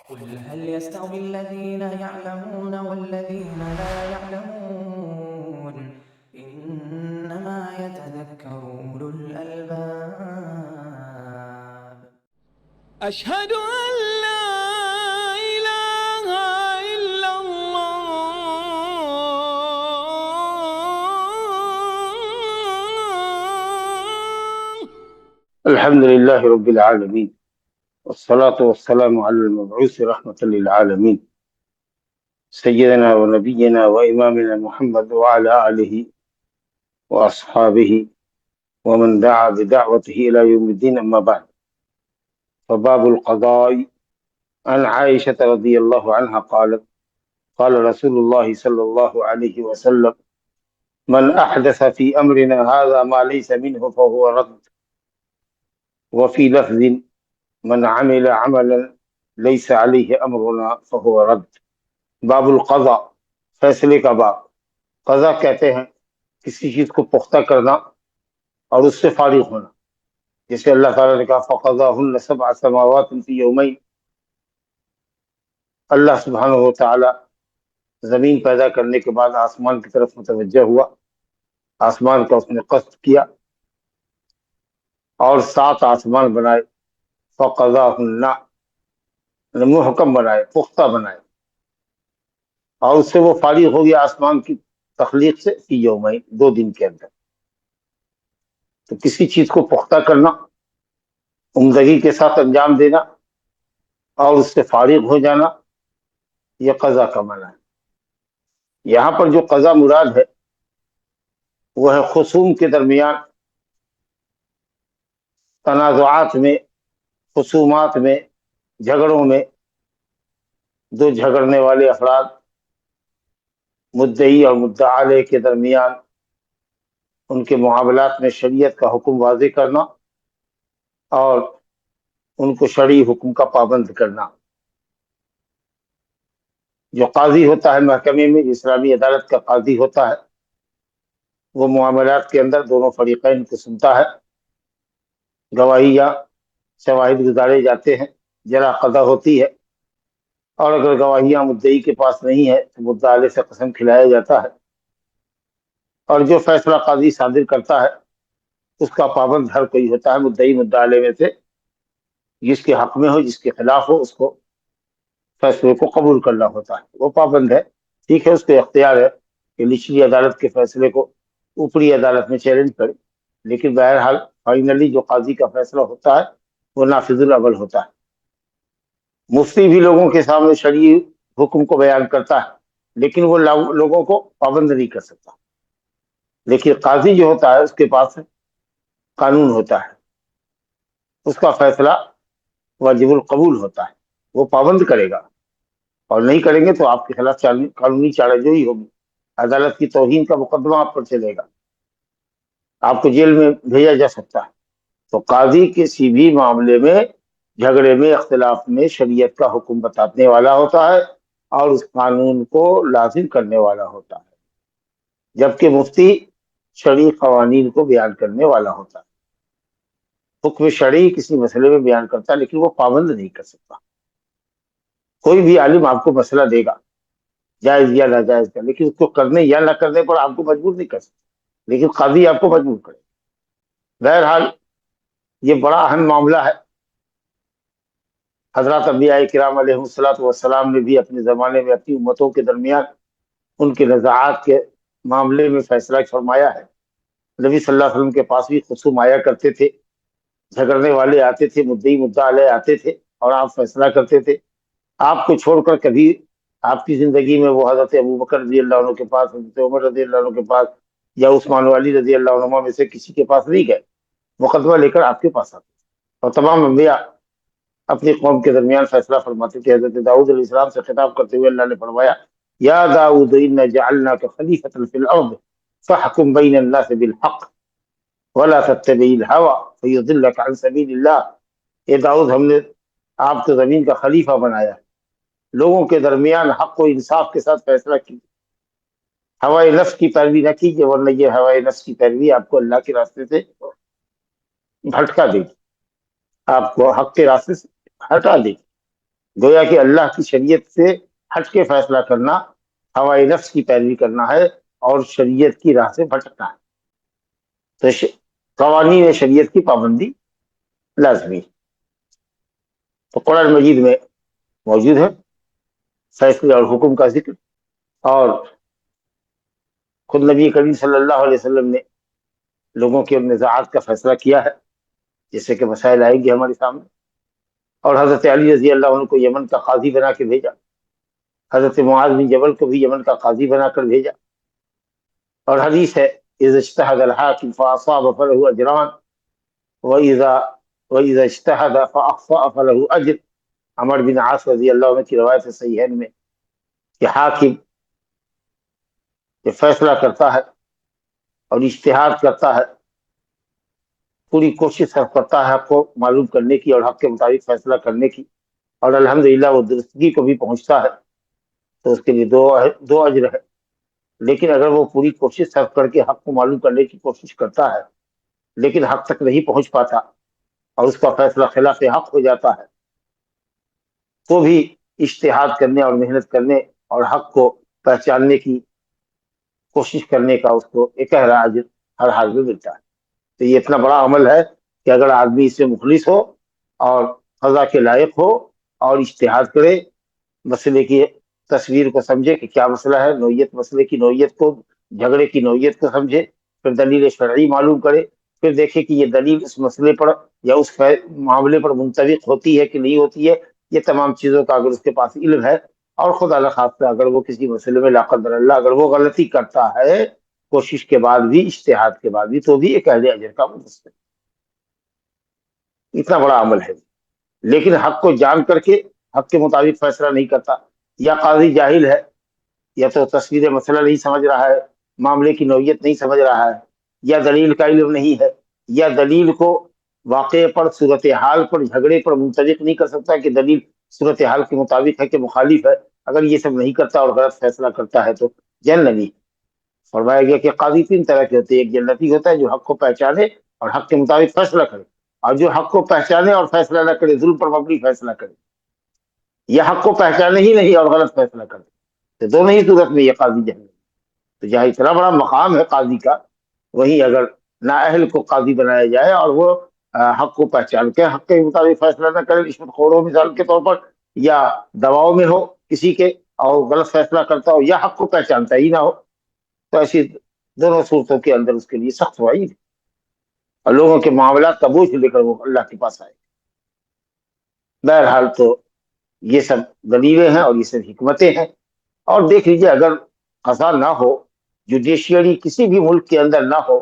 قل هل يستوي الذين يعلمون والذين لا يعلمون إنما يتذكر أولو الألباب. أشهد أن لا إله إلا الله. الحمد لله رب العالمين، والصلاة والسلام على المبعوث رحمة للعالمين سيدنا ونبينا وإمامنا محمد وعلى آله وأصحابه ومن دعا بدعوته إلى يوم الدين. أما بعد، فباب القضاء. عن عائشة رضي الله عنها قالت: قال رسول الله صلى الله عليه وسلم: من أحدث في أمرنا هذا ما ليس منه فهو رد. وفي لفظ: من عمل عملا ليس عليه امرنا فهو رد. باب القضاء، فیصلے کا باب. قضا کہتے ہیں کسی چیز کو پختہ کرنا اور اس سے فارغ ہونا. جیسے اللہ تعالیٰ نے کہا فَقَضَاهُنَّ سَبْعَ سَمَاوَاتٍ فِي يَوْمَيْنِ. اللہ سبحانہ و تعالیٰ زمین پیدا کرنے کے بعد آسمان کی طرف متوجہ ہوا، آسمان کا اس نے قصد کیا اور 7 آسمان بنائے. فَقَضَاهُنَّ محکم بنائے، پختہ بنائے، اور اس سے وہ فارغ ہو گیا آسمان کی تخلیق سے فی یومین، 2 دن کے اندر. تو کسی چیز کو پختہ کرنا، عمدگی کے ساتھ انجام دینا اور اس سے فارغ ہو جانا، یہ قضا کا معنی ہے. یہاں پر جو قضا مراد ہے وہ ہے خصوم کے درمیان تنازعات میں، خصومات میں، جھگڑوں میں 2 جھگڑنے والے افراد، مدعی اور مدعا علیہ کے درمیان ان کے معاملات میں شریعت کا حکم واضح کرنا اور ان کو شرعی حکم کا پابند کرنا. جو قاضی ہوتا ہے محکمے میں، اسلامی عدالت کا قاضی ہوتا ہے، وہ معاملات کے اندر دونوں فریقین کو سنتا ہے، گواہی یا شواہد گزارے جاتے ہیں، جرا قضا ہوتی ہے، اور اگر گواہیاں مدعی کے پاس نہیں ہے تو مدعا علیہ سے قسم کھلایا جاتا ہے، اور جو فیصلہ قاضی صادر کرتا ہے اس کا پابند ہر کوئی ہوتا ہے. مدعی مدعا علیہ میں سے جس کے حق میں ہو، جس کے خلاف ہو، اس کو فیصلے کو قبول کرنا ہوتا ہے، وہ پابند ہے. ٹھیک ہے، اس کو اختیار ہے کہ نچلی عدالت کے فیصلے کو اوپری عدالت میں چیلنج کرے، لیکن بہرحال فائنلی جو قاضی کا فیصلہ ہوتا ہے وہ نافذ العمل ہوتا ہے. مفتی بھی لوگوں کے سامنے شرعی حکم کو بیان کرتا ہے، لیکن وہ لوگوں کو پابند نہیں کر سکتا. لیکن قاضی جو ہوتا ہے اس کے پاس قانون ہوتا ہے، اس کا فیصلہ واجب القبول ہوتا ہے، وہ پابند کرے گا، اور نہیں کریں گے تو آپ کے خلاف قانونی چارہ جوئی ہوگی، عدالت کی توہین کا مقدمہ آپ پر چلے گا، آپ کو جیل میں بھیجا جا سکتا ہے. تو قاضی کسی بھی معاملے میں، جھگڑے میں، اختلاف میں شریعت کا حکم بتانے والا ہوتا ہے اور اس قانون کو لازم کرنے والا ہوتا ہے، جبکہ مفتی شرعی قوانین کو بیان کرنے والا ہوتا ہے. حکم شرعی کسی مسئلے میں بیان کرتا ہے لیکن وہ پابند نہیں کر سکتا. کوئی بھی عالم آپ کو مسئلہ دے گا جائز یا ناجائز کا، لیکن اس کو کرنے یا نہ کرنے پر آپ کو مجبور نہیں کر سکتا، لیکن قاضی آپ کو مجبور کرے. بہرحال یہ بڑا اہم معاملہ ہے. حضرات انبیاء کرام علیہ الصلوۃ والسلام نے بھی اپنے زمانے میں اپنی امتوں کے درمیان ان کے نزاعات کے معاملے میں فیصلہ فرمایا ہے. نبی صلی اللہ علیہ وسلم کے پاس بھی خصوم آیا کرتے تھے، جھگڑنے والے آتے تھے، مدعی مدعا علیہ آتے تھے اور آپ فیصلہ کرتے تھے. آپ کو چھوڑ کر کبھی آپ کی زندگی میں وہ حضرت ابوبکر رضی اللہ عنہ کے پاس، حضرت عمر رضی اللہ عنہ کے پاس یا عثمان علی رضی اللہ عنہ میں سے کسی کے پاس نہیں گئے، مقدمہ لے کر آپ کے پاس آتے. اور تمام انبیاء اپنی قوم کے درمیان فیصلہ فرماتے تھے. حضرت داؤد علیہ السلام سے خطاب کرتے ہوئے اللہ نے فرمایا: یا داؤد انا جعلناک خلیفۃ فی الارض فاحکم بین الناس بالحق ولا تتبع الهوى فیضلک عن سبیل اللہ. اے داؤد، ہم نے آپ کو زمین کا خلیفہ بنایا، لوگوں کے درمیان حق و انصاف کے ساتھ فیصلہ کیجیے، ہوائے نفس کی پیروی نہ کیجیے، ورنہ یہ ہوائے نفس کی پیروی آپ کو اللہ کے راستے سے بھٹکا دے گی، آپ کو حق کے راستے سے ہٹا دے گی. گویا کہ اللہ کی شریعت سے ہٹ کے فیصلہ کرنا ہوائے نفس کی پیروی کرنا ہے اور شریعت کی راہ سے بھٹکنا ہے. تو قوانین شریعت کی پابندی لازمی. تو قرآن مجید میں موجود ہے فیصلے اور حکم کا ذکر، اور خود نبی کریم صلی اللہ علیہ وسلم نے لوگوں کے نزاعات کا فیصلہ کیا ہے، جیسے کہ مسائل آئیں گے ہمارے سامنے. اور حضرت علی رضی اللہ عنہ کو یمن کا قاضی بنا کے بھیجا، حضرت معاذ بن جبل کو بھی یمن کا قاضی بنا کر بھیجا. اور حدیث ہے اذا اجتہد الحاکم فاصاب فلہ اجران واذا اجتہد فاخطأ فلہ اجر. عمر بن عاص رضی اللہ عنہ کی روایت ہے صحیحین میں کہ حاکم جو فیصلہ کرتا ہے اور اجتہاد کرتا ہے، پوری کوشش صرف کرتا ہے حق کو معلوم کرنے کی اور حق کے مطابق فیصلہ کرنے کی، اور الحمدللہ وہ درستگی کو بھی پہنچتا ہے، تو اس کے لیے دو اجر ہے. لیکن اگر وہ پوری کوشش صرف کر کے حق کو معلوم کرنے کی کوشش کرتا ہے لیکن حق تک نہیں پہنچ پاتا اور اس کا فیصلہ خلاف حق ہو جاتا ہے، تو بھی اجتہاد کرنے اور محنت کرنے اور حق کو پہچاننے کی کوشش کرنے کا اس کو ایک گہرا اجر ہر حال میں ملتا ہے. تو یہ اتنا بڑا عمل ہے کہ اگر آدمی اس سے مخلص ہو اور قضا کے لائق ہو اور اجتہاد کرے، مسئلے کی تصویر کو سمجھے کہ کیا مسئلہ ہے، نوعیت مسئلے کی نوعیت کو، جھگڑے کی نوعیت کو سمجھے، پھر دلیل شرعی معلوم کرے، پھر دیکھے کہ یہ دلیل اس مسئلے پر یا اس معاملے پر منطبق ہوتی ہے کہ نہیں ہوتی ہے. یہ تمام چیزوں کا اگر اس کے پاس علم ہے، اور خدا نخواستہ اگر وہ کسی مسئلے میں لا قدر اللہ اگر وہ غلطی کرتا ہے کوشش کے بعد بھی، اجتہاد کے بعد بھی، تو بھی ایک اہل اجر کا مستحق. اتنا بڑا عمل ہے. لیکن حق کو جان کر کے حق کے مطابق فیصلہ نہیں کرتا، یا قاضی جاہل ہے، یا تو تصویر مسئلہ نہیں سمجھ رہا ہے، معاملے کی نوعیت نہیں سمجھ رہا ہے، یا دلیل کا علم نہیں ہے، یا دلیل کو واقعے پر، صورتحال پر، جھگڑے پر منطبق نہیں کر سکتا کہ دلیل صورتحال کے مطابق ہے کہ مخالف ہے. اگر یہ سب نہیں کرتا اور غلط فیصلہ کرتا ہے تو جنتی. فرمایا گیا کہ قاضی 3 طرح کے ہوتے ہیں. ایک جنتی ہوتا ہے جو حق کو پہچانے اور حق کے مطابق فیصلہ کرے، اور جو حق کو پہچانے اور فیصلہ نہ کرے، ظلم پر مبنی فیصلہ کرے، یا حق کو پہچانے ہی نہیں اور غلط فیصلہ کرے، تو دونوں ہی صورت میں یہ قاضی جہنم. تو جہاں اتنا بڑا مقام ہے قاضی کا، وہیں اگر نااہل کو قاضی بنایا جائے اور وہ حق کو پہچان کے حق کے مطابق فیصلہ نہ کرے، رشوت خور ہو مثال کے طور پر، یا دباؤ میں ہو کسی کے اور غلط فیصلہ کرتا ہو، یا حق کو پہچانتا ہی نہ ہو، تو ایسی دونوں صورتوں کے اندر اس کے لیے سخت وعید ہے اور لوگوں کے معاملات کا بوجھ لے کر وہ اللہ کے پاس آئے. بہرحال تو یہ سب دلیلیں ہیں اور یہ سب حکمتیں ہیں. اور دیکھ لیجیے اگر قضا نہ ہو، جوڈیشیری کسی بھی ملک کے اندر نہ ہو،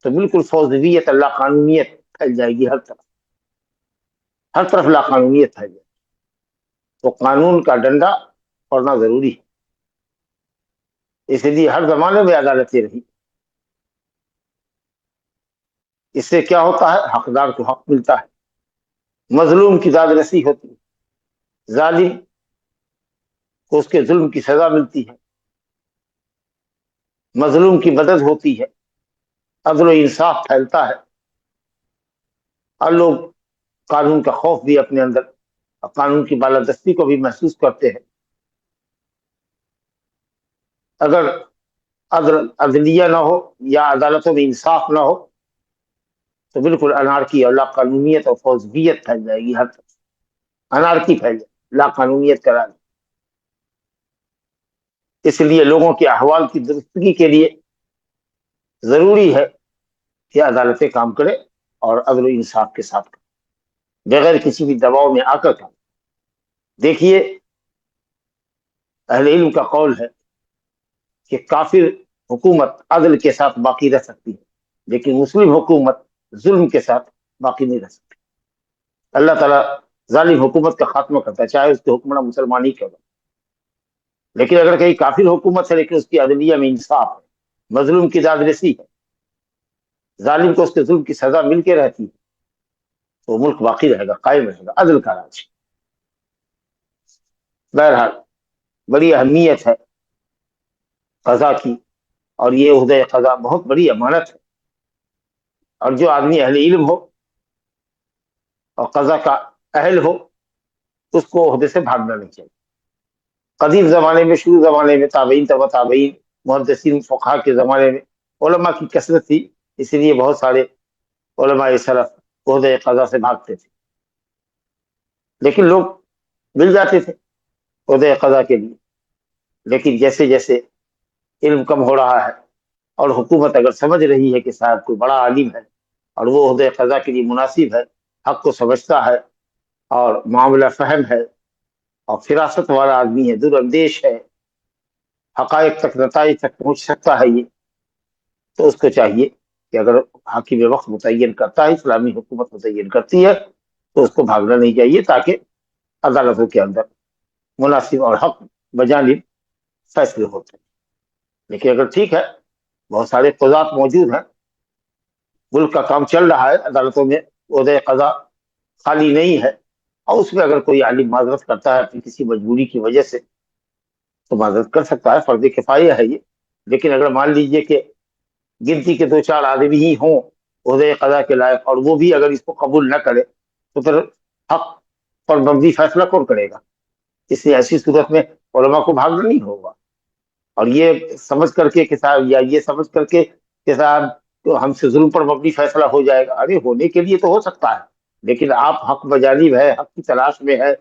تو بالکل فوضویت، اللہ قانونیت پھیل جائے گی ہر طرف، ہر طرف لا قانونیت پھیل جائے گی. تو قانون کا ڈنڈا پڑنا ضروری ہے. اس لیے ہر زمانے میں عدالتیں رہی. اس سے کیا ہوتا ہے؟ حقدار کو حق ملتا ہے، مظلوم کی داد رسی ہوتی ہے، ظالم کو اس کے ظلم کی سزا ملتی ہے، مظلوم کی مدد ہوتی ہے، عدل و انصاف پھیلتا ہے، اور لوگ قانون کا خوف بھی اپنے اندر، قانون کی بالادستی کو بھی محسوس کرتے ہیں. اگر عدلیہ نہ ہو یا عدالتوں میں انصاف نہ ہو تو بالکل انارکی اور لا قانونیت اور فوضیت پھیل جائے گی ہر طرف. انارکی پھیل جائے، لا قانونیت کرا دے. اس لیے لوگوں کے احوال کی درستگی کے لیے ضروری ہے کہ عدالتیں کام کرے اور عدل و انصاف کے ساتھ کرے، بغیر کسی بھی دباؤ میں آ کر کام. دیکھیے اہل علم کا قول ہے کہ کافر حکومت عدل کے ساتھ باقی رہ سکتی ہے، لیکن مسلم حکومت ظلم کے ساتھ باقی نہیں رہ سکتی. اللہ تعالیٰ ظالم حکومت کا خاتمہ کرتا ہے، چاہے اس کے حکمراں مسلمان ہی کیوں نہ. لیکن اگر کہیں کافر حکومت ہے لیکن اس کی عدلیہ میں انصاف ہے، مظلوم کی داد رسی ہے، ظالم کو اس کے ظلم کی سزا مل کے رہتی ہے، تو ملک باقی رہے گا، قائم رہے گا، عدل کا راج. بہرحال بڑی اہمیت ہے قضا کی، اور یہ عہدہ قضا بہت بڑی امانت ہے. اور جو آدمی اہل علم ہو اور قضا کا اہل ہو، اس کو عہدے سے بھاگنا نہیں چاہیے. قدیم زمانے میں، شروع زمانے میں، تابعین تبع تابعین، محدثین فقہا کے زمانے میں علماء کی کثرت تھی، اس لیے بہت سارے علماء سلف عہدے قضا سے بھاگتے تھے، لیکن لوگ مل جاتے تھے عہدے قضا کے لیے. لیکن جیسے جیسے علم کم ہو رہا ہے اور حکومت اگر سمجھ رہی ہے کہ صاحب کوئی بڑا عالم ہے اور وہ عہدے قضا کے لیے مناسب ہے، حق کو سمجھتا ہے اور معاملہ فہم ہے اور فراست والا آدمی ہے، دور اندیش ہے، حقائق تک، نتائج تک پہنچ سکتا ہے، یہ تو اس کو چاہیے کہ اگر حاکم وقت متعین کرتا ہے، اسلامی حکومت متعین کرتی ہے، تو اس کو بھاگنا نہیں چاہیے تاکہ عدالتوں کے اندر مناسب اور حق بجانب فیصلے ہوتے ہیں. لیکن اگر ٹھیک ہے، بہت سارے قضات موجود ہیں، ملک کا کام چل رہا ہے، عدالتوں میں عہدے قضا خالی نہیں ہے، اور اس میں اگر کوئی عالم معذرت کرتا ہے اپنی کسی مجبوری کی وجہ سے تو معذرت کر سکتا ہے، فرض کفایہ ہے یہ. لیکن اگر مان لیجئے کہ گنتی کے 2-4 آدمی ہی ہوں عہدے قضا کے لائق اور وہ بھی اگر اس کو قبول نہ کرے تو پھر حق پر مبنی فیصلہ کون کرے گا؟ اس لیے ایسی صورت میں علماء کو بھاگنا نہیں ہوگا. اور یہ سمجھ کر کے کہ صاحب، یا یہ سمجھ کر کے کہ صاحب ہم سے ظلم پر مبنی فیصلہ ہو جائے گا، ارے ہونے کے لیے تو ہو سکتا ہے، لیکن آپ حق بجانب ہے، حق کی تلاش میں ہے،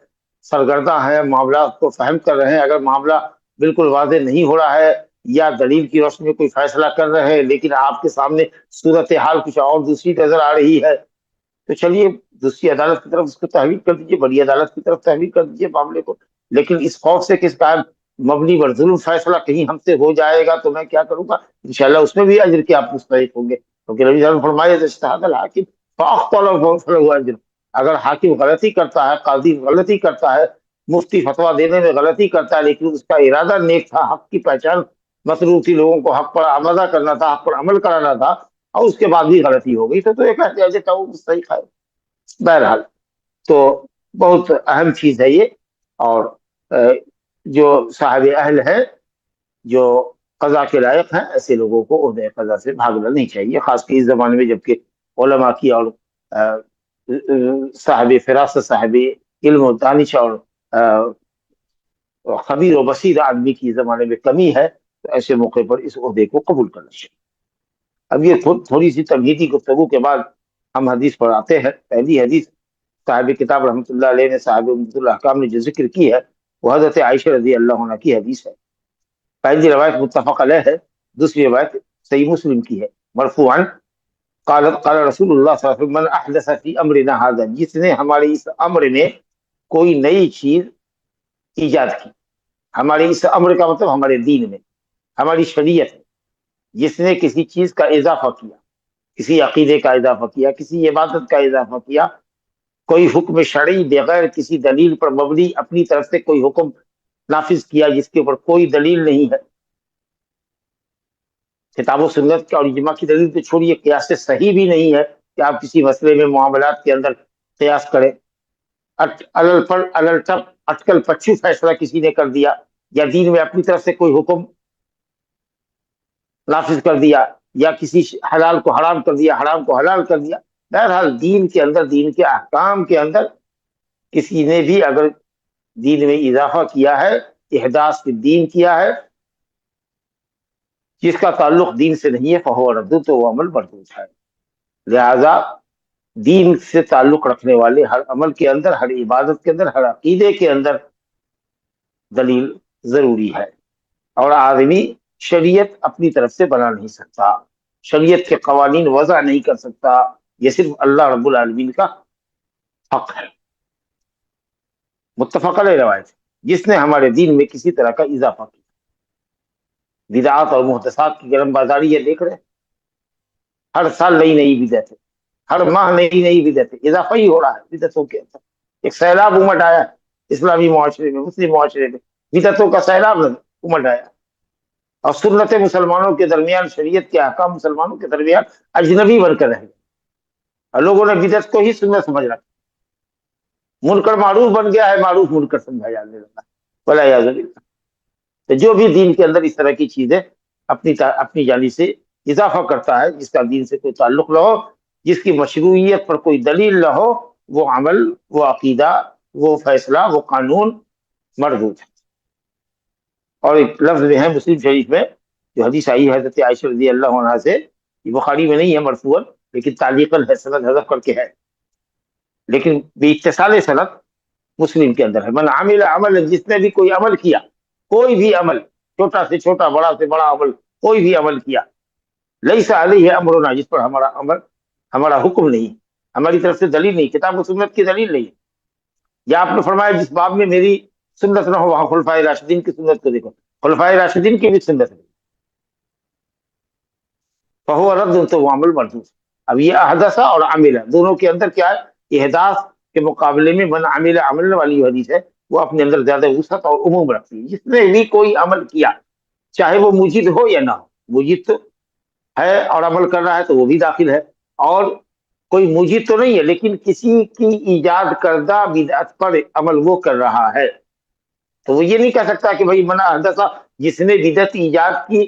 سرگرداں ہیں، معاملات کو فہم کر رہے ہیں. اگر معاملہ بالکل واضح نہیں ہو رہا ہے یا دلیل کی روشنی میں کوئی فیصلہ کر رہے ہیں لیکن آپ کے سامنے صورتحال کچھ اور دوسری نظر آ رہی ہے، تو چلیے دوسری عدالت کی طرف اس کو تحویل کر دیجیے، بڑی عدالت کی طرف تحویل کر دیجیے معاملے کو. لیکن اس خوف سے کہ اس کا مبنی بر ظلم فیصلہ کہیں ہم سے ہو جائے گا تو میں کیا کروں گا، انشاءاللہ اس میں بھی اجر کے آپ مستحق ہوں گے، کیونکہ نبی صلی اللہ علیہ وسلم فرمایا اجتہاد الحاکم فاخطأ فلہ اجر. اگر حاکم غلطی کرتا ہے، قاضی غلطی کرتا ہے، مفتی فتویٰ دینے میں غلطی کرتا ہے، لیکن اس کا ارادہ نیک تھا، حق کی پہچان مطلوب تھی، لوگوں کو حق پر آمادہ کرنا تھا، حق پر عمل کرانا تھا، اور اس کے بعد بھی غلطی ہو گئی تو یہ کہتے ہیں کہ وہ مستحق ہے. بہرحال تو بہت اہم چیز ہے یہ. اور جو صاحب اہل ہے، جو قضا کے لائق ہیں، ایسے لوگوں کو عہدے قضا سے بھاگنا نہیں چاہیے، خاص کر اس زمانے میں جبکہ علماء کی اور صاحب فراست، صاحب علم و دانش اور خبیر و بصیر آدمی کی زمانے میں کمی ہے، تو ایسے موقع پر اس عہدے کو قبول کرنا چاہیے. اب یہ تھوڑی سی تمہیدی گفتگو کے بعد ہم حدیث پر آتے ہیں. پہلی حدیث صاحب کتاب رحمۃ اللہ علیہ نے، صاحب عمدۃ الاحکام نے جو ذکر کی ہے وہ حضرت عائشہ رضی اللہ عنہ کی حدیث ہے. پہلی روایت متفق علیہ ہے، دوسری روایت صحیح مسلم کی ہے مرفوعاً. قال رسول اللہ صلی اللہ علیہ وسلم من احدث فی امرنا ھذا، جس نے ہمارے اس امر میں کوئی نئی چیز ایجاد کی. ہمارے اس امر کا مطلب ہمارے دین میں، ہماری شریعت میں جس نے کسی چیز کا اضافہ کیا، کسی عقیدے کا اضافہ کیا، کسی عبادت کا اضافہ کیا، کوئی حکم شرعی بغیر کسی دلیل پر مبنی اپنی طرف سے کوئی حکم نافذ کیا جس کے اوپر کوئی دلیل نہیں ہے، کتاب و سنت اور اجماع کی دلیل تو چھوڑیے، قیاس سے صحیح بھی نہیں ہے کہ آپ کسی مسئلے میں معاملات کے اندر قیاس کریں. اٹکل پچھو فیصلہ کسی نے کر دیا، یا دین میں اپنی طرف سے کوئی حکم نافذ کر دیا، یا کسی حلال کو حرام کر دیا، حرام کو حلال کر دیا. بہرحال دین کے اندر، دین کے احکام کے اندر کسی نے بھی اگر دین میں اضافہ کیا ہے، احداث فی الدین کیا ہے جس کا تعلق دین سے نہیں ہے، فہو رد، تو وہ عمل مردود ہے. لہذا دین سے تعلق رکھنے والے ہر عمل کے اندر، ہر عبادت کے اندر، ہر عقیدے کے اندر دلیل ضروری ہے. اور آدمی شریعت اپنی طرف سے بنا نہیں سکتا، شریعت کے قوانین وضع نہیں کر سکتا، یہ صرف اللہ رب العالمین کا حق ہے. متفق علیہ روایت، جس نے ہمارے دین میں کسی طرح کا اضافہ کیا. بدعات اور محدثات کی گرم بازاری یہ دیکھ رہے ہیں، ہر سال نئی نئی بدعتیں، ہر ماہ نئی نئی بدعتیں، اضافہ ہی ہو رہا ہے بدعتوں کے اندر. ایک سیلاب امٹ آیا اسلامی معاشرے میں، مسلم معاشرے میں بدعتوں کا سیلاب امٹ آیا، اور سنت مسلمانوں کے درمیان، شریعت کے احکام مسلمانوں کے درمیان اجنبی بن کر رہ گئے، اور لوگوں نے بدعت کو ہی سنت سمجھ رکھا. منکر معروف بن گیا ہے، معروف منکر سمجھا جانے لگا، والعیاذ باللہ. تو جو بھی دین کے اندر اس طرح کی چیزیں اپنی جانب سے اضافہ کرتا ہے، جس کا دین سے کوئی تعلق نہ ہو، جس کی مشروعیت پر کوئی دلیل نہ ہو، وہ عمل، وہ عقیدہ، وہ فیصلہ وہ قانون مردود ہے۔ اور ایک لفظ میں ہے مسلم شریف میں جو حدیث آئی ہے حضرت عائشہ رضی اللہ عنہا سے، یہ بخاری میں نہیں ہے مرفوعاً لیکن تعلیقاً ہے، سند حذف کر کے ہے، لیکن باتصال سند مسلم کے اندر ہے، من عمل عمل، جس نے بھی کوئی عمل کیا، کوئی بھی عمل، چھوٹا سے چھوٹا، بڑا سے بڑا عمل، کوئی بھی عمل کیا، لیس علیہ امرنا، جس پر ہمارا عمل، ہمارا حکم نہیں، ہماری طرف سے دلیل نہیں، کتاب و سنت کی دلیل نہیں، یا آپ نے فرمایا جس باب میں میری سنت نہ ہو وہاں خلفائے راشدین کی سنت کو دیکھو، خلفائے راشدین کی بھی سنت ہے، فہو رد، تو وہ عمل مردود۔ اب یہ احدث اور عمل دونوں کے اندر کیا ہے؟ احداث کے مقابلے میں من عمل عمل والی جو حدیث ہے وہ اپنے اندر زیادہ وسعت اور عموم رکھتی ہے، جس نے بھی کوئی عمل کیا چاہے وہ مجید ہو یا نہ ہو، مجید تو ہے اور عمل کر رہا ہے تو وہ بھی داخل ہے، اور کوئی مجید تو نہیں ہے لیکن کسی کی ایجاد کردہ بدعت پر عمل وہ کر رہا ہے، تو وہ یہ نہیں کہہ سکتا کہ بھائی من احدث، جس نے بدعت ایجاد کی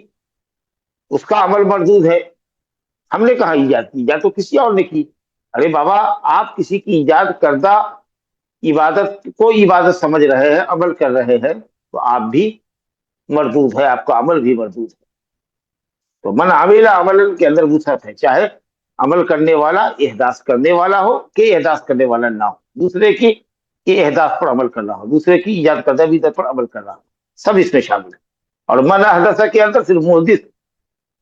اس کا عمل مردود ہے، ہم نے کہا ایجاد کی، ایجاد تو کسی اور نے کی، ارے بابا آپ کسی کی ایجاد کردہ عبادت کو عبادت سمجھ رہے ہیں، عمل کر رہے ہیں، تو آپ بھی مردود ہے، آپ کا عمل بھی مردود ہے۔ تو من عمل عمل کے اندر وسعت ہے، چاہے عمل کرنے والا احداث کرنے والا ہو کہ احداث کرنے والا نہ ہو، دوسرے کی احداث پر عمل کر رہا ہو، دوسرے کی ایجاد کردہ بدعت پر عمل کر رہا ہو، سب اس میں شامل ہے۔ اور من احدث کے اندر صرف محدث،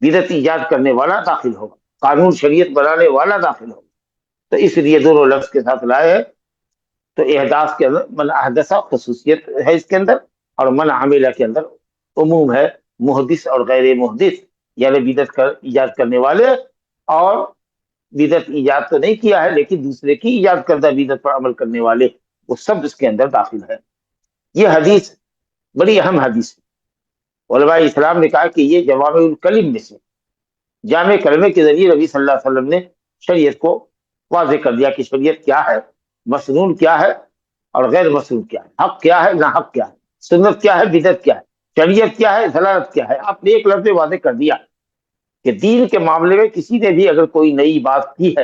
بدعت ایجاد کرنے والا داخل ہوگا، قانون شریعت بنانے والا داخل ہوگا، تو اس لیے دونوں لفظ کے ساتھ لائے ہیں۔ تو احداث کے اندر من احدث خصوصیت ہے اس کے اندر، اور من عمل کے اندر عموم ہے، محدث اور غیر محدث، یعنی بدعت ایجاد کرنے والے اور بدعت ایجاد تو نہیں کیا ہے لیکن دوسرے کی ایجاد کردہ بدعت پر عمل کرنے والے، وہ سب اس کے اندر داخل ہے۔ یہ حدیث بڑی اہم حدیث ہے، علماء اسلام نے کہا کہ یہ جوامع الکلم میں سے، جامع کلمے کے ذریعے نبی صلی اللہ علیہ وسلم نے شریعت کو واضح کر دیا کہ شریعت کیا ہے، مسنون کیا ہے اور غیر مسنون کیا ہے، حق کیا ہے ناحق کیا ہے، سنت کیا ہے بدعت کیا ہے، شریعت کیا ہے ضلالت کیا ہے۔ آپ نے ایک لفظ واضح کر دیا کہ دین کے معاملے میں کسی نے بھی اگر کوئی نئی بات کی ہے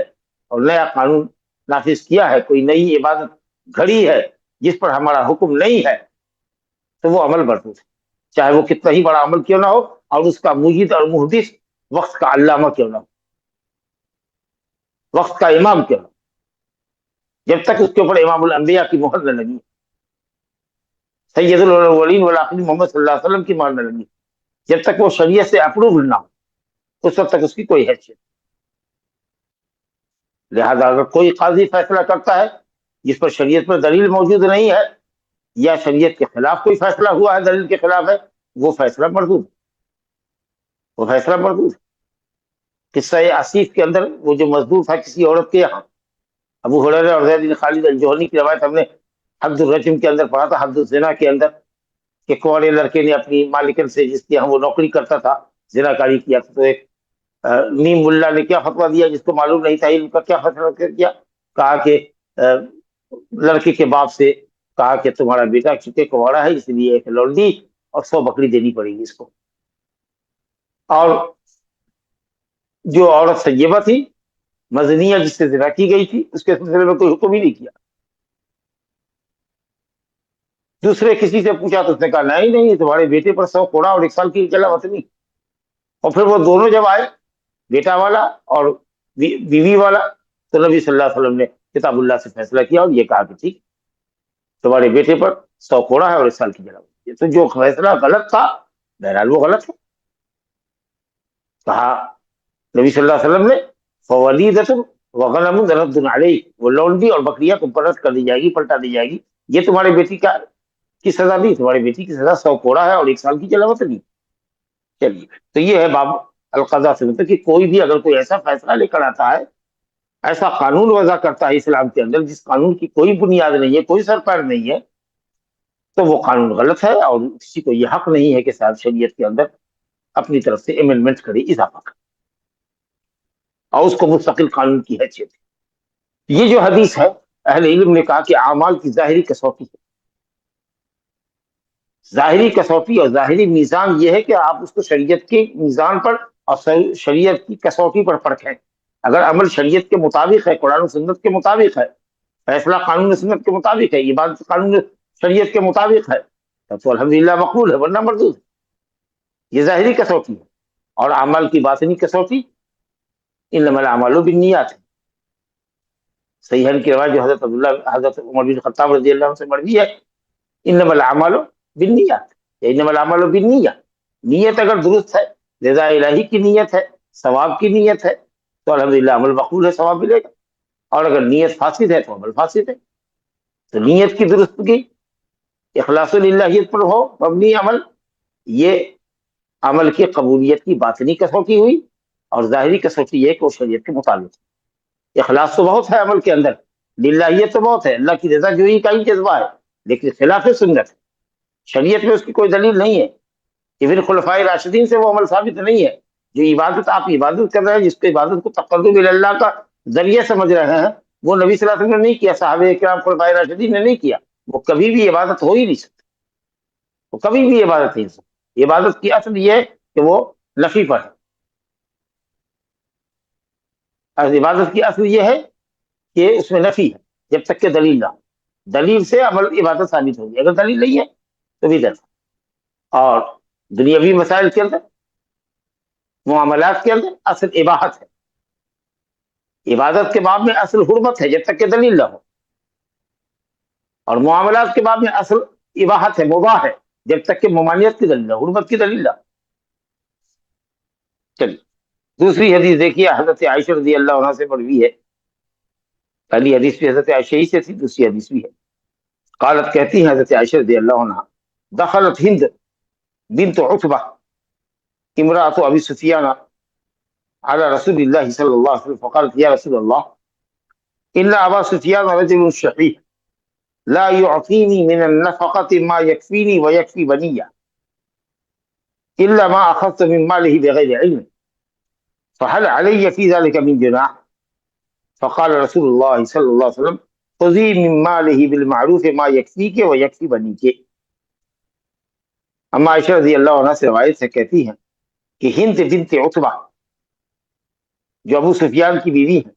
اور نیا قانون نافذ کیا ہے، کوئی نئی عبادت گھڑی ہے جس پر ہمارا حکم نہیں ہے، تو وہ عمل مردود ہے، چاہے وہ کتنا ہی بڑا عمل کیوں نہ ہو، اور اس کا مجید اور محدث وقت کا علامہ کیوں نہ ہو، وقت کا امام کیوں نہ ہو، جب تک اس کے اوپر امام الانبیاء کی مہر نہ لگی، سید الاولین والآخرین محمد صلی اللہ علیہ وسلم کی مہر نہ لگی، جب تک وہ شریعت سے اپروو نہ ہو، اس وقت تک اس کی کوئی حیثیت۔ لہذا اگر کوئی قاضی فیصلہ کرتا ہے جس پر شریعت پر دلیل موجود نہیں ہے، یا شریعت کے خلاف کوئی فیصلہ ہوا ہے، دلیل کے خلاف ہے، وہ فیصلہ مردود، وہ فیصلہ مردود۔ قصہ آصف کے اندر وہ جو مزدور تھا کسی عورت کے یہاں، ابو ہریرہ اور زید بن خالد الجہنی کی روایت ہم نے حد الرجم کے اندر پڑھا تھا، حد الزنا کے اندر، کہ کنوارے لڑکے نے اپنی مالکن سے جس کے یہاں وہ نوکری کرتا تھا زنا کاری کیا، تو ایک نیم ملا نے کیا فتویٰ دیا جس کو معلوم نہیں تھا علم کا، کیا فتویٰ کیا، کہا کہ لڑکے کے باپ سے کہا کہ تمہارا بیٹا چونکہ کنوارا ہے اس لیے ایک لونڈی اور 100 بکری دینی پڑے گی اس کو، اور جو عورت سیبہ تھی مزنیہ جس سے زنا کی گئی تھی اس کے سلسلے میں کوئی حکم ہی نہیں کیا۔ دوسرے کسی سے پوچھا تو اس نے کہا نہیں تمہارے بیٹے پر 100 کوڑا اور 1 سال کی جلا وطنی۔ اور پھر وہ دونوں جب آئے، بیٹا والا اور بیوی والا، تو نبی صلی اللہ علیہ وسلم نے کتاب اللہ سے فیصلہ کیا اور یہ کہا کہ ٹھیک تمہارے بیٹے پر 100 کوڑا ہے اور 1 سال کی جلا وطنی۔ تو جو فیصلہ غلط تھا بہرحال وہ غلط ہے، کہا نبی صلی اللہ علیہ وسلم نے فولیدۃ وغنم رد علیہ، وہ لونڈی اور بکریاں تم پر رد کر دی جائے گی، پلٹا دی جائے گی، یہ تمہارے بیٹی کی سزا دی، تمہاری بیٹی کی سزا 100 کوڑا ہے اور 1 سال کی جلا وطنی۔ چلیے، تو یہ ہے باب القضاء سے مطلب کہ کوئی بھی اگر کوئی ایسا فیصلہ لے کر آتا ہے، ایسا قانون وضع کرتا ہے اسلام کے اندر جس قانون کی کوئی بنیاد نہیں ہے، کوئی سر پیر نہیں ہے، تو وہ قانون غلط ہے، اور کسی کو یہ حق نہیں ہے کہ صاحب شریعت کے اندر اپنی طرف سے امینڈمنٹ کرے، اضافہ کرے، اور اس کو مستقل قانون کی حیثیت ہے۔ یہ جو حدیث ہے اہل علم نے کہا کہ اعمال کی ظاہری کسوٹی ہے، ظاہری کسوٹی اور ظاہری میزان یہ ہے کہ آپ اس کو شریعت کے میزان پر اور شریعت کی کسوٹی پر پرکھیں۔ اگر عمل شریعت کے مطابق ہے، قرآن و سنت کے مطابق ہے، فیصلہ قانون سنت کے مطابق ہے، عبادت قانون شریعت کے مطابق ہے، تب تو الحمدللہ مقبول ہے، ورنہ مردود ہے۔ یہ ظاہری کسوٹی ہے، اور اعمال کی باطنی کسوٹی انما الاعمال بالنیات ہے۔ صحیح ہے کی روایت جو حضرت عمر بن خطاب رضی اللہ عنہ سے مروی ہے، انما الاعمال بالنیات، انما الاعمال بالنیہ، نیت اگر درست ہے، رضا الہی کی نیت ہے، ثواب کی نیت ہے، تو الحمدللہ عمل مقبول ہے، ثواب ملے گا، اور اگر نیت فاسد ہے تو عمل فاسد ہے۔ تو نیت کی درستگی، اخلاص للہیت پر ہو مبنی عمل، یہ عمل کی قبولیت کی باطنی کسوٹی ہوئی، اور ظاہری کسوٹی یہ کہ وہ شریعت کے مطابق ہے۔ اخلاص تو بہت ہے عمل کے اندر، للہیت تو بہت ہے، اللہ کی رضا جوئی کا ہی جذبہ ہے، لیکن خلاف سنت ہے، شریعت میں اس کی کوئی دلیل نہیں ہے، ابن خلفائے راشدین سے وہ عمل ثابت نہیں ہے۔ جو عبادت آپ عبادت کر رہے ہیں، جس کو عبادت کو تقرب اللہ کا ذریعہ سمجھ رہے ہیں، وہ نبی صلی اللہ علیہ وسلم نے نہیں کیا، صحابہ کرام خلفائے راشدین نے نہیں کیا، وہ کبھی بھی عبادت ہو ہی نہیں سکتی، وہ کبھی بھی عبادت نہیں ہو سکتی۔ عبادت کی اصل یہ ہے کہ وہ نفی پر ہے، اور عبادت کی اصل یہ ہے کہ اس میں نفی ہے، جب تک کہ دلیل نہ ہو، دلیل سے عمل عبادت ثابت ہوگی، اگر دلیل نہیں ہے تو بدعت ہے۔ اور دنیاوی مسائل کے اندر، معاملات کے اندر اصل اباحت ہے، عبادت کے باب میں اصل حرمت ہے جب تک کہ دلیل نہ ہو، اور معاملات کے باب میں اصل اباحت ہے، مباح ہے، جب تک کہ ممانعت کی دلیل نہ ہو، حرمت کی دلیل نہ ہو۔ چلیے دوسری حدیث دیکھیے، حضرت عائشہ رضی اللہ عنہ سے مروی ہے، پہلی حدیث بھی حضرت عائشہ ہی سے تھی، دوسری حدیث بھی ہے۔ قالت کہتی ہیں حضرت عائشہ رضی اللہ عنہ، دخلت ہند بنت عتبہ امرأة ابی سفیان على رسول الله صلى الله عليه وسلم فقالت يا رسول الله إن أبا سفيان رجل شحيح لا يعطيني من النفقة ما يكفيني ويكفي بني إلا ما أخذت من ماله بغير علم فهل علي في ذلك من جناح؟ فقال رسول الله صلى الله عليه وسلم خذي من ماله بالمعروف ما يكفيك ويكفي بنيك۔ اما عائشہ رضی اللہ عنہ سے روایت سے کہتی ہیں کہ ہند بنت عتبہ جو ابو سفیان کی بیوی ہے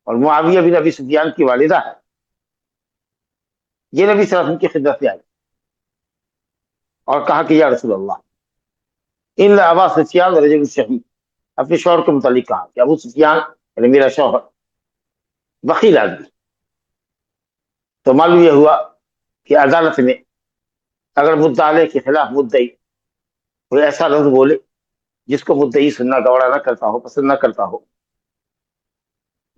اور معاویہ بن ابی سفیان کی والدہ ہے، یہ نبی صلی اللہ علیہ وسلم کی خدمت میں آئی اور کہا کہ یا رسول اللہ ان ابا سفیان رجل شحیح، اپنے شوہر کے متعلق کہا کہ ابو سفیان یعنی میرا شوہر بخیل آدمی۔ تو معلوم یہ ہوا کہ عدالت میں اگر مدعا علیہ کے خلاف مدعی کوئی ایسا لفظ بولے جس کو مدعی سننا گوارا نہ کرتا ہو، پسند نہ کرتا ہو،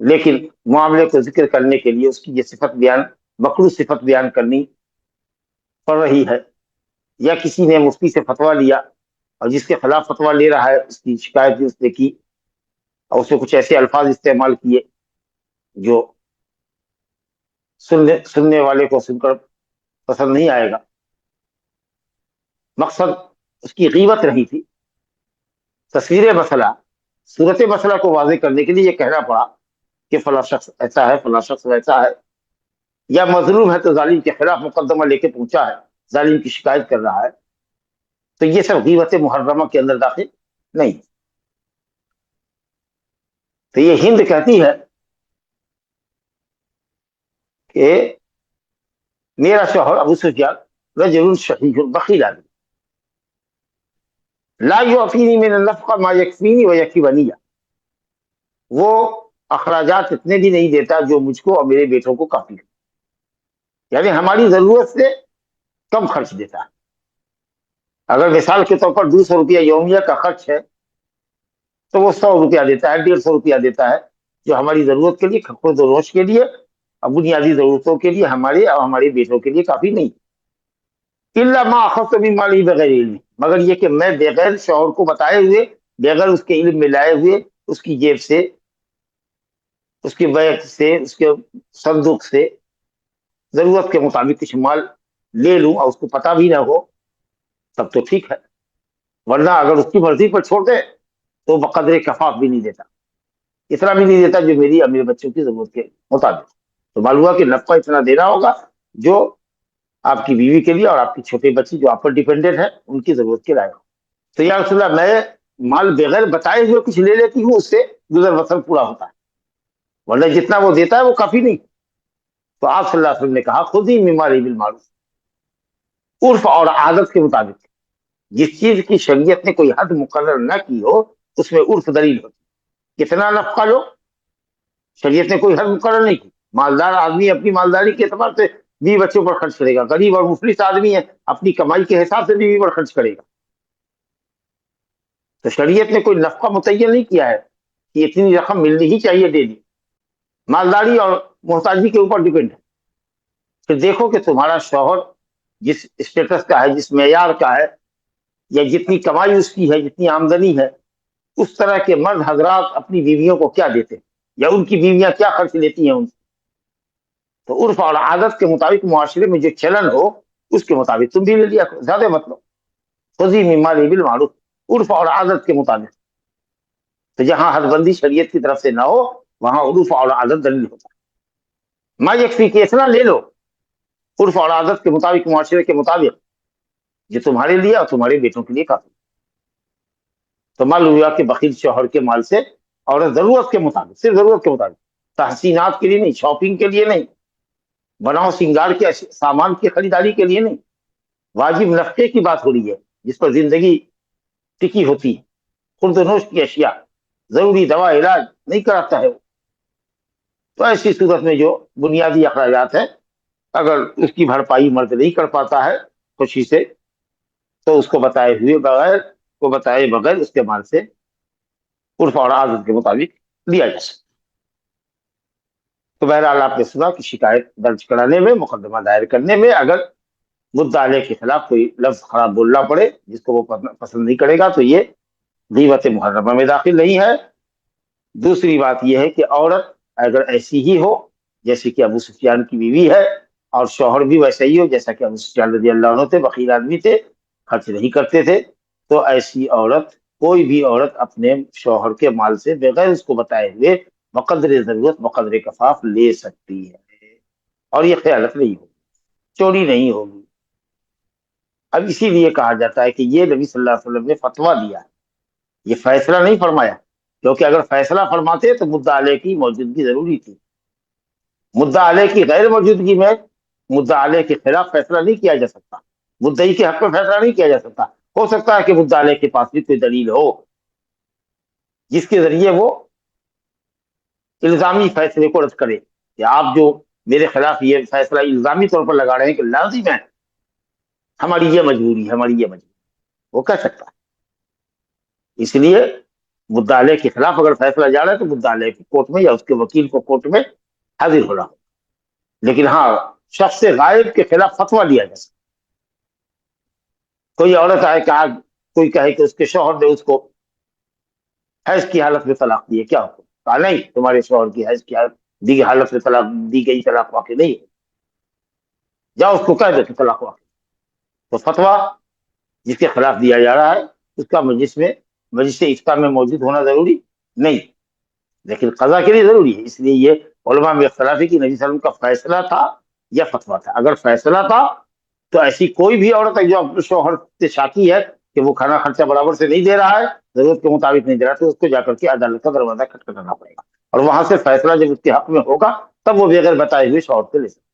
لیکن معاملے کو ذکر کرنے کے لیے اس کی یہ صفت بیان، مکروہ صفت بیان کرنی پڑ رہی ہے، یا کسی نے مفتی سے فتویٰ لیا اور جس کے خلاف فتویٰ لے رہا ہے اس کی شکایت بھی اس نے کی اور اس نے کچھ ایسے الفاظ استعمال کیے جو سننے والے کو سن کر پسند نہیں آئے گا، مقصد اس کی غیبت نہیں تھی، تصویر مسئلہ، صورت مسئلہ کو واضح کرنے کے لیے یہ کہنا پڑا کہ فلاں شخص ایسا ہے، فلاں شخص ویسا ہے، یا مظلوم ہے تو ظالم کے خلاف مقدمہ لے کے پہنچا ہے، ظالم کی شکایت کر رہا ہے، تو یہ سب غیبت محرمہ کے اندر داخل نہیں۔ تو یہ ہند کہتی ہے کہ میرا شوہر ابو سفیان رجل شحیح بخیل آدمی، لا یعطینی من النفقہ ما یکفینی ویکفی بنی، وہ اخراجات اتنے بھی نہیں دیتا جو مجھ کو اور میرے بیٹوں کو کافی ہے، یعنی ہماری ضرورت سے کم خرچ دیتا ہے۔ اگر مثال کے طور پر 200 روپیہ یومیہ کا خرچ ہے تو وہ 100 روپیہ دیتا ہے، 150 روپیہ دیتا ہے، جو ہماری ضرورت کے لیے، خود و روش کے لیے اور بنیادی ضرورتوں کے لیے ہمارے اور ہمارے بیٹوں کے لیے کافی نہیں۔ الا ما اخذت من مالی بغیر علم، مگر یہ کہ میں بغیر شوہر کو بتائے ہوئے، بغیر اس کے علم میں لائے ہوئے، اس کی جیب سے، اس کے بیگ سے، اس کے صندوق سے ضرورت کے مطابق کچھ مال لے لوں اور اس کو پتہ بھی نہ ہو، تب تو ٹھیک ہے، ورنہ اگر اس کی مرضی پر چھوڑ دے تو بقدر کفاف بھی نہیں دیتا، اتنا بھی نہیں دیتا جو میری اور میرے بچوں کی ضرورت کے مطابق۔ تو معلوم ہوا کہ نفقہ اتنا دینا ہوگا جو آپ کی بیوی کے لیے اور آپ کی چھوٹے بچے جو آپ پر ڈیپینڈنٹ ہیں ان کی ضرورت کے لائق ہو۔ تو یا رسول اللہ میں مال بغیر بتائے ہوئے کچھ لے لیتی ہوں، اس سے گزر بسر پورا ہوتا ہے، ورنہ جتنا وہ دیتا ہے وہ کافی نہیں۔ تو آپ صلی اللہ علیہ وسلم نے کہا خذی مما لی بالمعروف، عرف اور عادت کے مطابق جس چیز کی شریعت نے کوئی حد مقرر نہ کی ہو اس میں عرف دلیل ہوتی، کتنا نفقہ لو، شریعت نے کوئی حد مقرر نہیں کی۔ مالدار آدمی اپنی مالداری کے اعتبار سے بیوی بچوں پر خرچ کرے گا، غریب اور مفلس آدمی ہے اپنی کمائی کے حساب سے بیوی پر خرچ کرے گا۔ تو شریعت نے کوئی نفقہ متعین نہیں کیا ہے کہ اتنی رقم ملنی ہی چاہیے ڈیلی، مالداری اور محتاجی کے اوپر ڈیپینڈ ہے۔ پھر دیکھو کہ تمہارا شوہر جس اسٹیٹس کا ہے، جس معیار کا ہے، یا جتنی کمائی اس کی ہے، جتنی آمدنی ہے، اس طرح کے مرد حضرات اپنی بیویوں کو کیا دیتے ہیں، یا ان کی بیویاں کیا خرچ لیتی ہیں ان سے۔ تو عرف اور عادت کے مطابق معاشرے میں جو چلن ہو اس کے مطابق تم بھی لے لیا کرو، زیادہ مطلب خذی مما لی بالمعروف، عرف اور عادت کے مطابق۔ تو جہاں حد بندی شریعت کی طرف سے نہ ہو وہاں عرف اور عادت دلیل ہوتا ہے۔ ما یکفی کہ اتنا لے لو عرف اور عادت کے مطابق، معاشرے کے مطابق، جو تمہارے لیے اور تمہارے بیٹوں کے لیے کافی۔ تو معلوم ہوا کہ بخیل شوہر کے مال سے عورت ضرورت کے مطابق، صرف ضرورت کے مطابق، تحسینات کے لیے نہیں، شاپنگ کے لیے نہیں، بناؤ سنگار کے سامان کی خریداری کے لیے نہیں، واجب نفقے کی بات ہو رہی ہے جس پر زندگی ٹکی ہوتی ہے، خورد و نوش کی اشیاء، ضروری دوا علاج نہیں کراتا ہے وہ۔ تو ایسی صورت میں جو بنیادی اخراجات ہیں اگر اس کی بھرپائی مرد نہیں کر پاتا ہے خوشی سے، تو اس کو بتائے بغیر اس کے مال سے عرف اور عادت کے مطابق لیا جا سکتا۔ تو بہرحال آپ نے سنا کہ شکایت درج کرانے میں، مقدمہ دائر کرنے میں اگر مدعا علیہ کے خلاف کوئی لفظ خراب بولنا پڑے جس کو وہ پسند نہیں کرے گا تو یہ غیبت محرمہ میں داخل نہیں ہے۔ دوسری بات یہ ہے کہ عورت اگر ایسی ہی ہو جیسے کہ ابو سفیان کی بیوی ہے، اور شوہر بھی ویسا ہی ہو جیسا کہ ابو سفیان رضی اللہ عنہ تھے، بخیل آدمی تھے، خرچ نہیں کرتے تھے، تو ایسی عورت، کوئی بھی عورت اپنے شوہر کے مال سے بغیر اس کو بتائے ہوئے بقدر ضرورت بقدر کفاف لے سکتی ہے، اور یہ خیانت نہیں ہوگی، چوری نہیں ہوگی۔ اب اسی لیے کہا جاتا ہے کہ یہ نبی صلی اللہ علیہ وسلم نے فتویٰ دیا، یہ فیصلہ نہیں فرمایا، کیونکہ اگر فیصلہ فرماتے تو مدعا علیہ کی موجودگی ضروری تھی۔ مدعا علیہ کی غیر موجودگی میں مدعا علیہ کے خلاف فیصلہ نہیں کیا جا سکتا، مدعی کے حق میں فیصلہ نہیں کیا جا سکتا۔ ہو سکتا ہے کہ مدعا علیہ کے پاس بھی کوئی دلیل ہو جس کے ذریعے وہ الزامی فیصلے کو رد کرے، کہ آپ جو میرے خلاف یہ فیصلہ الزامی طور پر لگا رہے ہیں کہ لازم ہے، ہماری یہ مجبوری ہے، ہماری یہ مجبوری، وہ کہہ سکتا ہے۔ اس لیے مدعا علیہ کے خلاف اگر فیصلہ جا رہا ہے تو مدعا علیہ کی کورٹ میں یا اس کے وکیل کو کورٹ میں حاضر ہونا ہو۔ لیکن ہاں، شخص غائب کے خلاف فتویٰ دیا جا سکتا۔ کوئی عورت آئے کہ کوئی کہے کہ اس کے شوہر نے اس کو حیض کی حالت میں طلاق دی ہے، کیا حکم؟ کہا نہیں، تمہارے شوہر کی حیض کی حالت میں طلاق دی گئی طلاق واقع نہیں ہے، جاؤ اس کو کہہ دو کہ طلاق واقع۔ تو فتویٰ جس کے خلاف دیا جا رہا ہے اس کا مجلس افتاء میں موجود ہونا ضروری نہیں، لیکن قضا کے لیے ضروری ہے۔ اس لیے یہ علماء میں اختلاف ہے کہ نبی صلی اللہ علیہ وسلم کا فیصلہ تھا یا فتویٰ تھا۔ اگر فیصلہ تھا تو ایسی کوئی بھی عورت ہے جو اپنے شوہر سے شاکی ہے کہ وہ کھانا خرچہ برابر سے نہیں دے رہا ہے، ضرورت کے مطابق نہیں دے رہا، تو اس کو جا کر کے عدالت کا دروازہ کھٹکھٹانا پڑے گا، اور وہاں سے فیصلہ جب اس کے حق میں ہوگا تب وہ بغیر بتائے ہوئے شوہر سے لے سکتے۔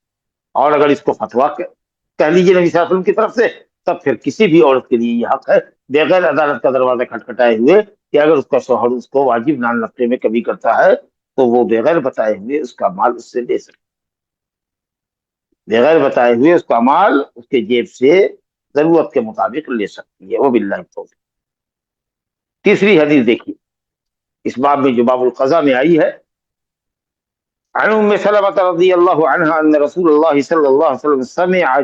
اور اگر اس کو فتویٰ کہہ لیجیے نبی صلی اللہ علیہ وسلم کی طرف سے، تب پھر کسی بھی عورت کے لیے یہ حق ہے بغیر عدالت کا دروازہ کھٹکھٹائے ہوئے کہ اگر اس کا شوہر اس کو واجب نان نفقے میں کمی کرتا ہے تو وہ بغیر بتائے ہوئے اس کا مال اس سے لے سکتے، بغیر بتائے ہوئے اس کا مال اس کے جیب سے ضرورت کے مطابق لے سکتی ہے۔ وباللہ التوفیق۔ تیسری حدیث دیکھیے اس باب میں جو باب القضاء میں آئی ہے، عن ام سلمة رضی اللہ عنہا ان رسول اللہ صلی اللہ علیہ وسلم سمع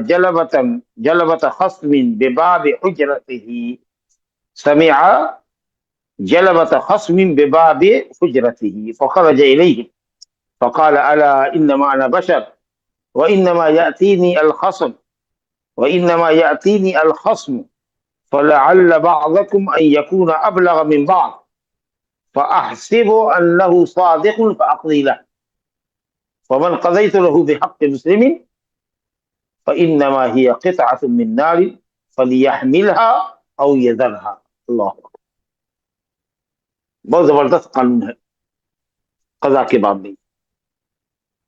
جلبة خصم بباب حجرته، سمع جلبة خصم بباب حجرته فخرج إليه فقال ألا إنما أنا بشر وإنما يأتيني الخصم فلعل بعضكم أن يكون أبلغ من بعض فأحسب أنه صادق فأقضي له ومن قضيت له بحق مسلم فإنما هي قطعة من نار فليحملها أو يذرها۔ اللہ اکبر، بہت زبردست قانون ہے قضا کے باب میں۔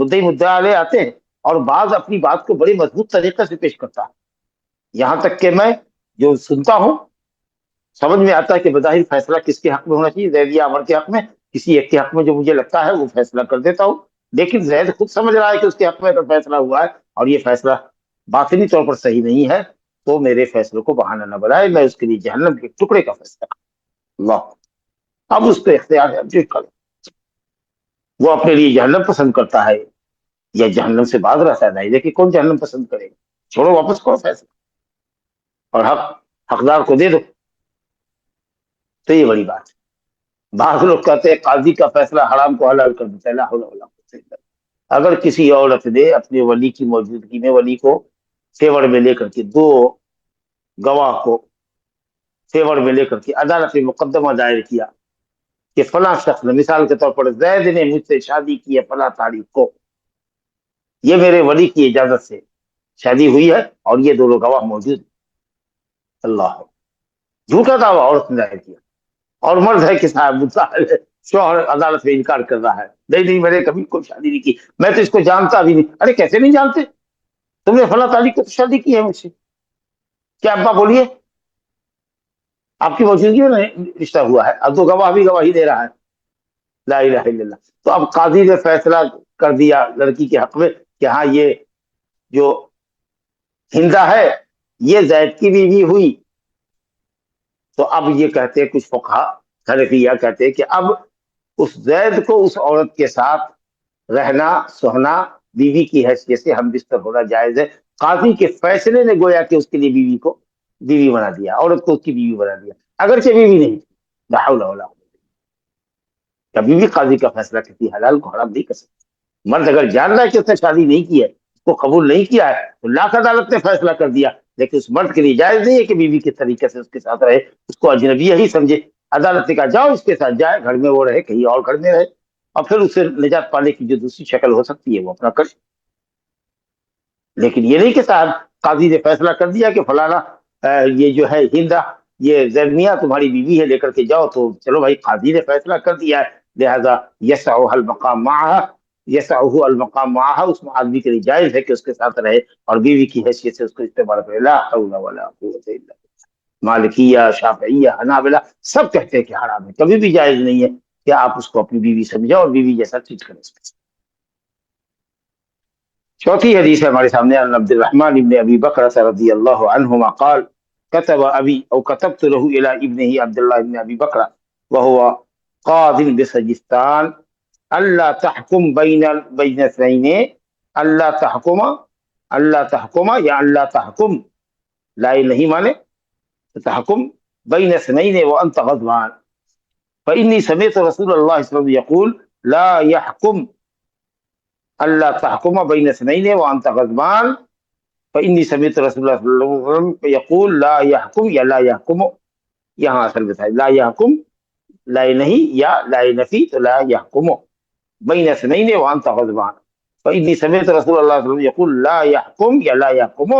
مدعی مدعا علیہ آتے ہیں اور بعض اپنی بات کو بڑی مضبوط طریقے سے پیش کرتا ہے، یہاں تک کہ میں جو سنتا ہوں سمجھ میں آتا ہے کہ بظاہر فیصلہ کس کے حق میں ہونا چاہیے، زید یا عمر کے حق میں، کسی ایک کے حق میں جو مجھے لگتا ہے وہ فیصلہ کر دیتا ہوں، لیکن زید خود سمجھ رہا ہے کہ اس کے حق میں اگر فیصلہ ہوا ہے اور یہ فیصلہ باطنی طور پر صحیح نہیں ہے تو میرے فیصلے کو بہانہ نہ بنائے، میں اس کے لیے جہنم کے ٹکڑے کا فیصلہ کروں۔ اللہ، اب اس کو اختیار ہے جو کرے، وہ اپنے لیے جہنم پسند کرتا ہے یا جہنم سے باز رہتا ہے، نہیں دیکھیے کون جہنم پسند کرے گا، چھوڑو واپس کرو فیصلہ اور حقدار کو دے دو، تو یہ بڑی بات ہے۔ بعض لوگ کہتے ہیں قاضی کا فیصلہ حرام کو حلال کر دیتا ہے، لا حول ولا قوت الا باللہ۔ اگر کسی عورت نے اپنے ولی کی موجودگی میں ولی کو فیور میں لے کر کے دو گواہ کو فیور میں لے کر کے عدالت میں مقدمہ دائر کیا کہ فلاں شخص نے، مثال کے طور پر زید نے مجھ سے شادی کی ہے فلاں تاریخ کو، یہ میرے ولی کی اجازت سے شادی ہوئی ہے اور یہ دونوں گواہ موجود ہیں، اللہ، جھوٹا دعویٰ عورت نے دائر کیا اور مرد ہے کہ صاحب شوہر عدالت میں انکار کر رہا ہے، نہیں نہیں میں نے کبھی کوئی شادی نہیں کی، میں تو اس کو جانتا بھی نہیں۔ ارے کیسے نہیں جانتے؟ تم نے فلاں تاریخ کو تو شادی کی ہے مجھ سے، کیا ابا بولیے، آپ کی موجودگی میں رشتہ ہوا ہے، اب تو گواہ بھی گواہی دے رہا ہے، لا الہ الا اللہ۔ تو اب قاضی نے فیصلہ کر دیا لڑکی کے حق میں کہ ہاں یہ جو ہندا ہے یہ زید کی بیوی ہوئی، تو اب یہ کہتے ہیں کچھ فقہا حنفیہ کہتے ہیں کہ اب اس زید کو اس عورت کے ساتھ رہنا سہنا بیوی کی حیثیت سے ہم بستر ہونا جائز ہے، قاضی کے فیصلے نے گویا کہ اس کے لیے بیوی کو بیوی بنا دیا، عورت کو اس کی بیوی بنا دیا، اگرچہ بیوی نہیں تھی، لا حول ولا قوت۔ کبھی بھی قاضی کا فیصلہ کسی حلال کو حرام نہیں کر سکتا۔ مرد اگر جان رہا ہے کہ اس نے شادی نہیں کی ہے، اس کو قبول نہیں کیا ہے، تو لاکھ عدالت نے فیصلہ کر دیا، لیکن اس مرد کے لیے جائز نہیں ہے کہ بیوی کس طریقے سے اس کے ساتھ رہے، اس کو اجنبی ہی سمجھے۔ عدالت نے کہا جاؤ اس کے ساتھ جائے، گھر میں وہ رہے، کہیں اور گھر میں رہے، اور پھر اسے نجات پانے کی جو دوسری شکل ہو سکتی ہے وہ اپنا کرے، لیکن یہ نہیں کہ صاحب قاضی نے فیصلہ کر دیا کہ فلانا یہ جو ہے ہندا یہ زرمیہ تمہاری بیوی ہے، لے کر کے جاؤ، تو چلو بھائی قاضی نے فیصلہ کر دیا ہے لہذا یسعها المقام معها، یسعه المقام معها، اس آدمی کے لیے جائز ہے کہ اس کے ساتھ رہے اور بیوی کی حیثیت سے اس کو استعمال کرے، لا حول ولا قوت الا باللہ۔ مالکیہ شافعیہ حنابلہ سب کہتے ہیں کہ حرام ہے، کبھی بھی جائز نہیں ہے کہ آپ اس کو اپنی بیوی سمجھیں اور بیوی جیسا ٹریٹ کریں۔ چوتھی حدیث ہے ہمارے سامنے، عن عبد الرحمن ابن ابی بکر رضی اللہ عنہما قال كتب ابی او كتبت له الى ابنه عبد الله ابن ابی بکر وهو قاض بسجستان اللہ تحکم بین اثنین، اللہ تحکم یا اللہ تحکم، لا نہیں مانے تحکم بین اثنین وانت غضبان، فانی سمعت رسول اللہ صلی اللہ علیہ وسلم یقول لا يحکم اللہ تحکم بین اثنین وانت غضبان، فانی سمعت رسول اللہ صلی اللہ علیہ وسلم یقول لا يحکم یا لا يحکم، یہاں اصل میں لا يحکم، لا نہیں یا لا نفی، تو لا يحکم بین اثنین وانت غضبان، فانی سمعت رسول اللہ صلی اللہ علیہ وسلم یقول لا يحکم یا لا يحکم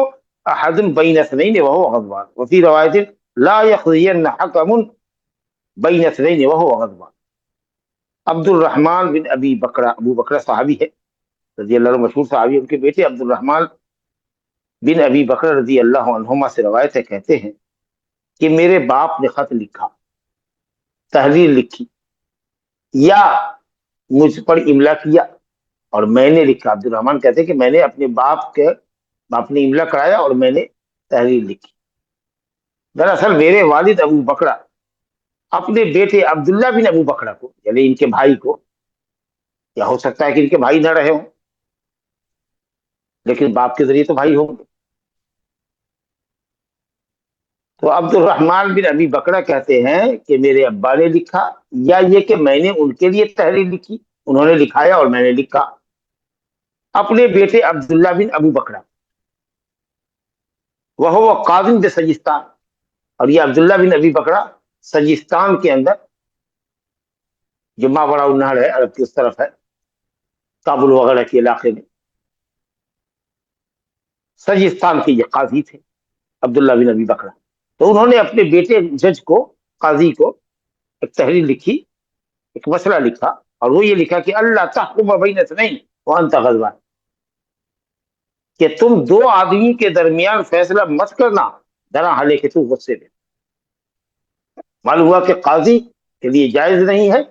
احد بین اثنین وهو غضبان، وفی روایت لا يقضین حکم بین اثنین وهو غضبان۔ عبد الرحمن بن ابی بکر، ابو بکر صحابی ہے رضی اللہ عنہ، مشہور صحابی، ان کے بیٹے عبد الرحمن بن ابی بکر رضی اللہ عنہما سے روایت ہے، کہتے ہیں کہ میرے باپ نے خط لکھا، تحریر لکھی یا مجھ پر املا کیا اور میں نے لکھا۔ عبد الرحمن کہتے ہیں کہ میں نے اپنے باپ نے املا کرایا اور میں نے تحریر لکھی۔ دراصل میرے والد ابو بکرہ اپنے بیٹے عبداللہ بن ابو بکرہ کو، یعنی ان کے بھائی کو، یا ہو سکتا ہے کہ ان کے بھائی نہ رہے ہوں لیکن باپ کے ذریعے تو بھائی ہوں گے، تو عبد الرحمن بن ابی بکرہ کہتے ہیں کہ میرے ابا نے لکھا یا یہ کہ میں نے ان کے لیے تحریر لکھی، انہوں نے لکھایا اور میں نے لکھا اپنے بیٹے عبداللہ بن ابو بکرہ، وہ قاضی بسجستان، اور یہ عبداللہ بن ابی بکرہ سجستان کے اندر، جو ماورا النہر ہے عرب کی اس طرف ہے، کابل وغیرہ کے علاقے میں، سجستان کے یہ قاضی تھے عبداللہ بن ابی بکرہ۔ تو انہوں نے اپنے بیٹے جج کو، قاضی کو، ایک تحریر لکھی، ایک مسئلہ لکھا، اور وہ یہ لکھا کہ اللہ تحکم بین اثنین، وانت غضبان، کہ تم دو آدمی کے درمیان فیصلہ مت کرنا درا حالے کہ تو غصے میں۔ معلوم ہوا کہ قاضی کے لیے جائز نہیں ہے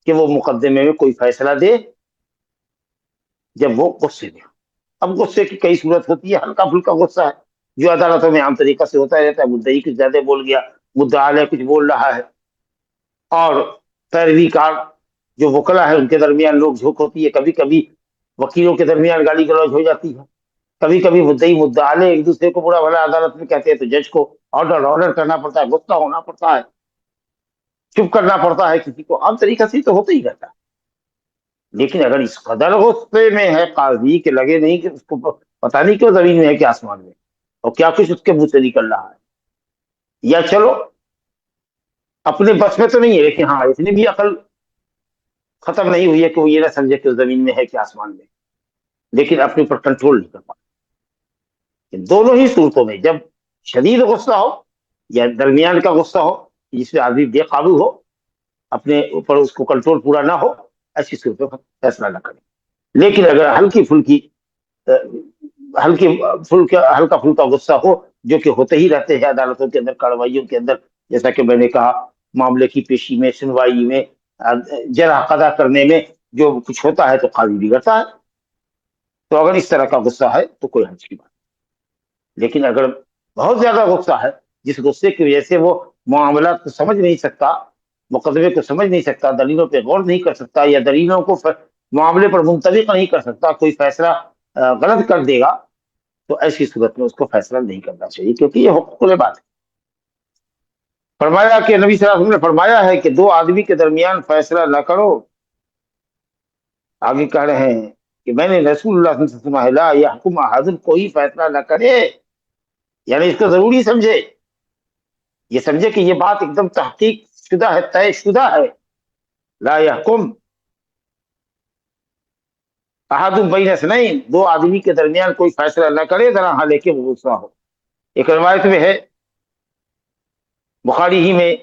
کہ وہ مقدمے میں کوئی فیصلہ دے جب وہ غصے میں ہو۔ اب غصے کی کئی صورت ہوتی ہے، ہلکا پھلکا غصہ ہے جو عدالتوں میں عام طریقہ سے ہوتا رہتا ہے، مدعی کچھ زیادہ بول گیا، مدعا علیہ کچھ بول رہا ہے، اور پیروی کار جو وکلا ہے ان کے درمیان لوگ جھوک ہوتی ہے، کبھی کبھی وکیلوں کے درمیان گالی گلوچ ہو جاتی ہے، کبھی کبھی مدعی مدعا علیہ ایک دوسرے کو برا بھلا عدالت میں کہتے ہیں تو جج کو آرڈر کرنا پڑتا ہے، غصہ ہونا پڑتا ہے، چپ کرنا پڑتا ہے کسی کو، عام طریقہ سے تو ہوتا ہی رہتا ہے۔ لیکن اگر اس قدر غصے میں ہے قاضی کہ لگے نہیں کہ اس کو پتہ نہیں کیوں زمین میں ہے کہ آسمان میں، اور کیا کچھ اس کے منہ سے نکل رہا ہے، یا چلو اپنے بس میں تو نہیں ہے لیکن ہاں اتنی بھی عقل ختم نہیں ہوئی ہے کہ وہ یہ نہ سمجھے کہ زمین میں ہے کہ آسمان میں، لیکن اپنے اوپر کنٹرول نہیں کر پاتا۔ دونوں ہی صورتوں میں، جب شدید غصہ ہو یا درمیان کا غصہ ہو جس میں آدمی بے قابو ہو، اپنے اوپر اس کو کنٹرول پورا نہ ہو، ایسی صورتوں کا فیصلہ نہ کرے۔ لیکن اگر ہلکا پھلکا غصہ ہو، جو کہ ہوتے ہی رہتے ہیں عدالتوں کے اندر، کارروائیوں کے اندر، جیسا کہ میں نے کہا معاملے کی پیشی میں، سنوائی میں، جرح قضا کرنے میں جو کچھ ہوتا ہے تو قاضی بگڑتا ہے، تو اگر اس طرح کا غصہ ہے تو کوئی حرج کی بات نہیں۔ لیکن اگر بہت زیادہ غصہ ہے جس غصے کی وجہ سے وہ معاملات کو سمجھ نہیں سکتا، مقدمے کو سمجھ نہیں سکتا، دلیلوں پہ غور نہیں کر سکتا، یا دلیلوں کو معاملے پر منطبق نہیں کر سکتا، کوئی فیصلہ غلط کر دے گا، تو ایسی صورت میں اس کو فیصلہ نہیں کرنا چاہیے، کیونکہ یہ حقوق العباد ہے۔ فرمایا کہ نبی صلی اللہ علیہ وسلم نے فرمایا ہے کہ دو آدمی کے درمیان فیصلہ نہ کرو۔ آگے کہہ رہے ہیں کہ میں نے رسول اللہ صلی اللہ علیہ وسلم سے سنا ہے لا یحکم احد، کوئی فیصلہ نہ کرے، یعنی اس کو ضروری سمجھے، یہ سمجھے کہ یہ بات ایک دم تحقیق شدہ ہے، طے شدہ ہے۔ لا یحکم احد بین اثنین، دو آدمی کے درمیان کوئی فیصلہ نہ کرے ذرا حالے کہ وہ غصہ ہو۔ ایک روایت میں ہے، بخاری ہی میں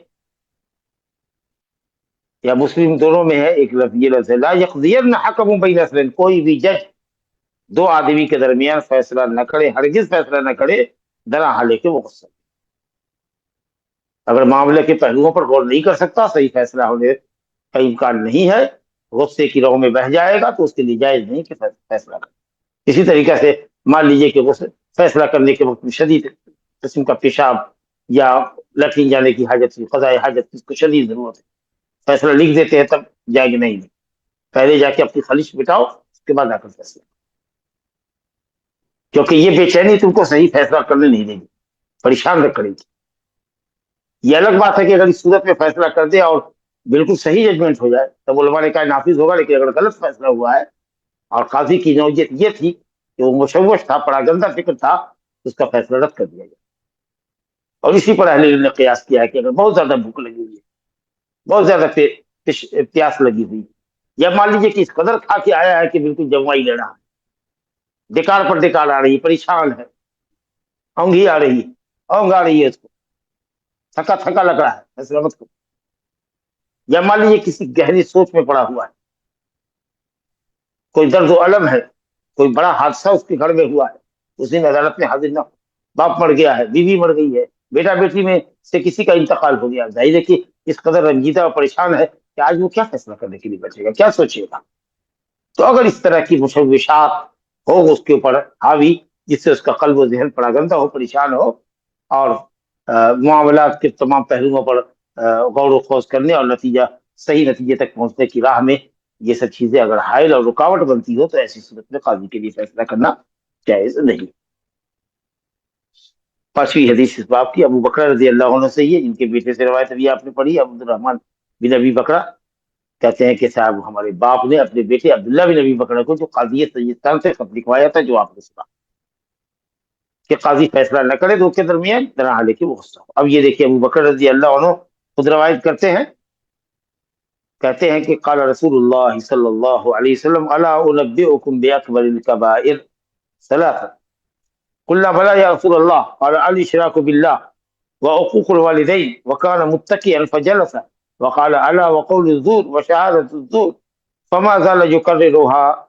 یا مسلم دونوں میں ہے، ایک لفظ یہ لفظ ہے لا یقضین حکم بین اثنین، کوئی بھی جج دو آدمی کے درمیان فیصلہ نہ کرے، ہرگز فیصلہ نہ کرے ذرا حالے کہ وہ غصہ۔ اگر معاملے کے پہلوؤں پر غور نہیں کر سکتا، صحیح فیصلہ ہونے کا امکان نہیں ہے، غصے کی رو میں بہہ جائے گا، تو اس کے لیے جائز نہیں کہ فیصلہ کرے۔ اسی طریقے سے مان لیجئے کہ غصے فیصلہ کرنے کے وقت میں شدید قسم کا پیشاب یا لیٹرین جانے کی حاجت، قضاء حاجت، اس کو شدید ضرورت ہے، فیصلہ لکھ دیتے ہیں تب جائے گی نہیں، پہلے جا کے اپنی خلش بٹاؤ، اس کے بعد آ کر فیصلہ، کیونکہ یہ بے چینی تم کو صحیح فیصلہ کرنے نہیں دے گی، پریشان رکھ کرے گی۔ یہ الگ بات ہے کہ اگر اس صورت میں فیصلہ کر دے اور بالکل صحیح ججمنٹ ہو جائے تب علماء نے کہا نافذ ہوگا، لیکن اگر غلط فیصلہ ہوا ہے اور قاضی کی نوعیت یہ تھی کہ وہ مشوش تھا، پراگندہ فکر تھا، اس کا فیصلہ رد کر دیا جائے۔ اور اسی پر اہل علم نے قیاس کیا ہے کہ اگر بہت زیادہ بھوک لگی ہوئی ہے، بہت زیادہ پیاس لگی ہوئی، یا مان لیجیے کہ اس قدر کھا کے آیا ہے کہ بالکل جموائی لے رہا ہے، ڈکار پر ڈکار آ رہی ہے، پریشان ہے، اونگھی آ رہی ہے، اونگ آ رہی ہے، اس کو تھکا تھکا لگ رہا ہے، فیصلہ مت کرو۔ یا مان لیجیے کسی گہری سوچ میں پڑا ہوا ہے، کوئی درد و الم ہے، کوئی بڑا حادثہ اس کے گھر میں ہوا ہے، اس دن عدالت میں حاضر نہ ہو، باپ مر گیا ہے، بیوی مر گئی ہے، بیٹا بیٹی میں سے کسی کا انتقال ہو گیا، ظاہر ہے کہ اس قدر رنجیدہ اور پریشان ہے کہ آج وہ کیا فیصلہ کرنے کے لیے بیٹھے گا، کیا سوچے گا۔ تو اگر اس طرح کی مشوشات ہو اس کے اوپر حاوی، جس سے اس کا قلب و ذہن پراگندہ ہو، پریشان ہو، اور معاملات کے تمام پہلوؤں پر غور و خوض کرنے اور صحیح نتیجے تک پہنچنے کی راہ میں یہ سب چیزیں اگر حائل اور رکاوٹ بنتی ہو، تو ایسی صورت میں قاضی کے لیے فیصلہ کرنا جائز نہیں۔ پانچویں حدیث اس باب کی ابو بکر رضی اللہ عنہ سے یہ، ان کے بیٹے سے روایت ابھی آپ نے پڑھی، عبد الرحمن بن ابی بکرہ کہتے ہیں کہ صاحب ہمارے باپ نے اپنے بیٹے عبداللہ بن ابی بکرہ کو، جو قاضی سجستان سے خط لکھوایا تھا، جو آپ نے سنا کہ قاضی فیصلہ نہ کرے دو کے درمیان ذرا حالے کہ وہ غصہ ہو۔ اب یہ دیکھیے ابو بکر رضی اللہ عنہ خود روایت کرتے ہیں، کہتے ہیں کہ قال رسول اللہ صلی اللہ علیہ وسلم الا انبئکم باکبر الکبائر ثلاثہ قلنا بلا یا رسول اللہ قال الاشراک باللہ وعقوق الوالدین وكان متكئا فجلس وقال الا وقول الزور وشهادة الزور فما زال يكررها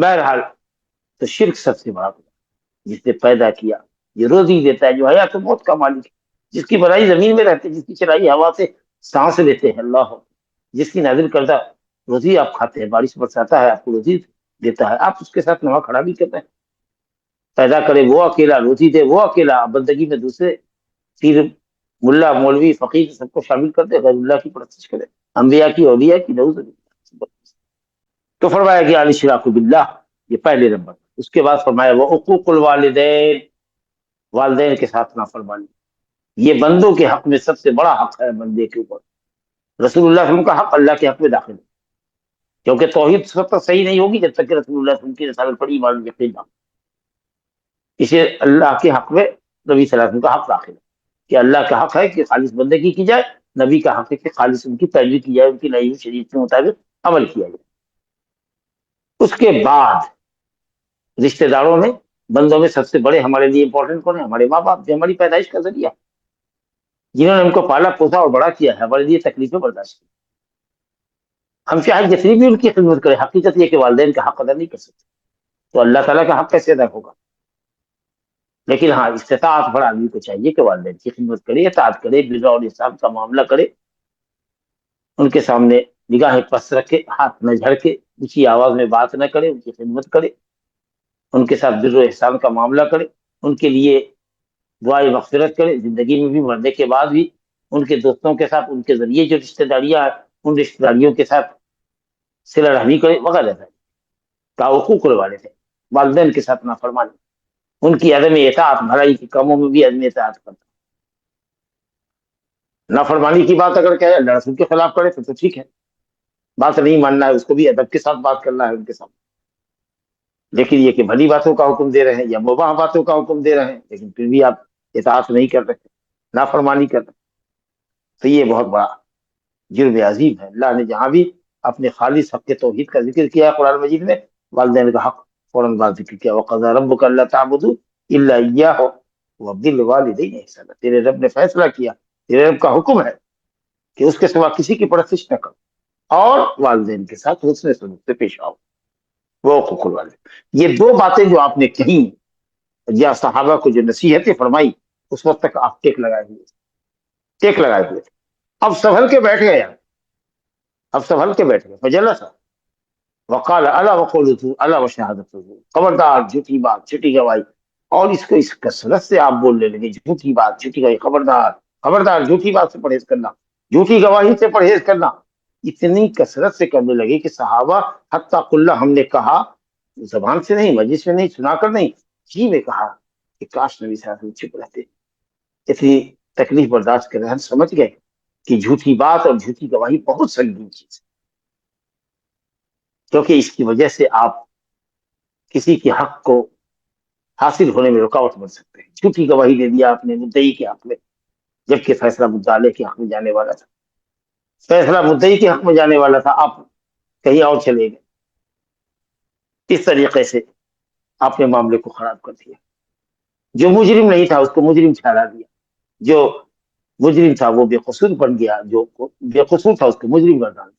بہرحال تو شرک سب سے بڑا گناہ، جس نے پیدا کیا، یہ روزی دیتا ہے، جو حیات و موت کا مالک ہے، جس کی بڑائی زمین میں رہتے، جس کی چرائی ہوا سے سانس لیتے ہیں، اللہ، جس کی نازل کردہ روزی آپ کھاتے ہیں، بارش برساتا ہے، آپ کو روزی دیتا ہے، آپ اس کے ساتھ نوا کھڑا بھی کرتے ہیں۔ پیدا کرے وہ اکیلا، روزی دے وہ اکیلا، آپ بندگی میں دوسرے پیر، ملا، مولوی، فقیر سب کو شامل کر دے، غیر اللہ کی پرستش کرے، انبیاء کی، اولیاء کی، نعوذ باللہ۔ تو فرمایا گیا الاشراک باللہ، یہ پہلے نمبر۔ اس کے بعد فرمایا وہ حقوق الوالدین، والدین کے ساتھ نافرمانی، یہ بندوں کے حق میں سب سے بڑا حق ہے بندے کے اوپر۔ رسول اللہ صلی اللہ علیہ وسلم کا حق اللہ کے حق میں داخل ہے، کیونکہ توحید سب تک صحیح نہیں ہوگی جب تک کہ رسول اللہ صلی اللہ علیہ وسلم کی رسالت پر ایمان یقین نہ ہو۔ اسے اللہ کے حق میں نبی صلی اللہ علیہ وسلم کا حق داخل ہے، کہ اللہ کا حق ہے کہ خالص بندگی کی جائے، نبی کا حق ہے کہ خالص ان کی پیروی کی جائے، ان کی نئی شریعت کے مطابق عمل کیا جائے۔ اس کے بعد رشتہ داروں میں، بندوں میں سب سے بڑے ہمارے لیے امپورٹنٹ کون ہے؟ ہمارے ماں باپ، جو ہماری پیدائش کا ذریعہ، جنہوں نے ہم کو پالا پوسا اور بڑا کیا ہے، ہمارے لیے تکلیفیں برداشت کی۔ ہم چاہے جتنی بھی ان کی خدمت کریں، حقیقت یہ کہ والدین کا حق ادا نہیں کر سکتے، تو اللہ تعالیٰ کا حق کیسے ادا ہوگا؟ لیکن ہاں، استطاعت پر آدمی کو چاہیے کہ والدین کی خدمت کرے، اطاعت کرے، بر اور احسان کا معاملہ کرے، ان کے سامنے نگاہیں پس رکھے، ہاتھ نہ جھڑکے، اونچی آواز میں بات نہ کرے، ان کی خدمت کرے، ان کے ساتھ بر و احسان کا معاملہ کرے، ان کے لیے دعائے مغفرت کرے، زندگی میں بھی، مرنے کے بعد بھی، ان کے دوستوں کے ساتھ، ان کے ذریعے جو رشتہ داریاں ہیں، ان رشتہ داریوں کے ساتھ صلہ رحمی کرے، وغیرہ کا حقوق والے تھے۔ والدین کے ساتھ نافرمانی، ان کی عدم اطاعت، بھلائی کے کاموں میں بھی عدم اطاعت کرتا۔ نافرمانی کی بات اگر کہے، اللہ رسول کے خلاف کرے تو ٹھیک ہے، بات نہیں ماننا ہے، اس کو بھی ادب کے ساتھ بات کرنا ہے ان کے ساتھ۔ لیکن یہ کہ بھلی باتوں کا حکم دے رہے ہیں یا مباح باتوں کا حکم دے رہے ہیں، لیکن پھر بھی آپ اطاعت نہیں کر رہے، نافرمانی کر رہے، تو یہ بہت بڑا جرم عظیم ہے۔ اللہ نے جہاں بھی اپنے خالص حق توحید کا ذکر کیا ہے قرآن مجید میں، والدین کا حق فوراً بعد ذکر کیا، وَقَضَىٰ رَبُّكَ أَلَّا تَعْبُدُوا إِلَّا إِيَّاهُ وَبِالْوَالِدَيْنِ إِحْسَانًا، تیرے رب نے فیصلہ کیا، تیرے رب کا حکم ہے کہ اس کے سوا کسی کی پرستش نہ کرو، اور والدین کے ساتھ حسن سلوک سے پیش آؤ، وہ حقوق الوالدین۔ یہ دو باتیں جو آپ نے کہیں یا صحابہ کو جو نصیحتیں فرمائی، اس وقت تک آپ ٹیک لگائے ہوئے تھے، ٹیک لگائے ہوئے تھے۔ اب سنبھل کے بیٹھ گئے، اب سنبھل کے بیٹھ گئے، فجلس وقال الا وقول الا وشهادت، خبردار جھوٹی بات، جھوٹی گواہی، اور اس کو اس کثرت سے آپ بولنے لگے، جھوٹی بات، جھوٹی گواہی، خبردار، خبردار، جھوٹی بات سے پرہیز کرنا، جھوٹی گواہی سے پرہیز کرنا، اتنی کثرت سے کرنے لگے کہ صحابہ حتیٰ قلہ، ہم نے کہا، زبان سے نہیں، مجلس میں نہیں، سنا کر نہیں، جی میں کہا کہ کاش نبی صلی اللہ علیہ وسلم چھپ رہتے، اتنی تکلیف برداشت کر رہے ہیں۔ ہم سمجھ گئے کہ جھوٹی بات اور جھوٹی گواہی بہت سنگین چیز ہے، کیونکہ اس کی وجہ سے آپ کسی کے حق کو حاصل ہونے میں رکاوٹ بن سکتے ہیں۔ جھوٹی گواہی دے دیا آپ نے مدعی کے حق میں، جبکہ فیصلہ مدعا کے حق میں جانے والا تھا، فیصلہ مدعی کے حق میں جانے والا تھا، آپ کہیں اور چلے گئے۔ اس طریقے سے آپ نے معاملے کو خراب کر دیا، جو مجرم نہیں تھا اس کو مجرم ٹھہرا دیا، جو مجرم تھا وہ بے قصور بن گیا، جو بے قصور تھا اس کو مجرم گردان دیا۔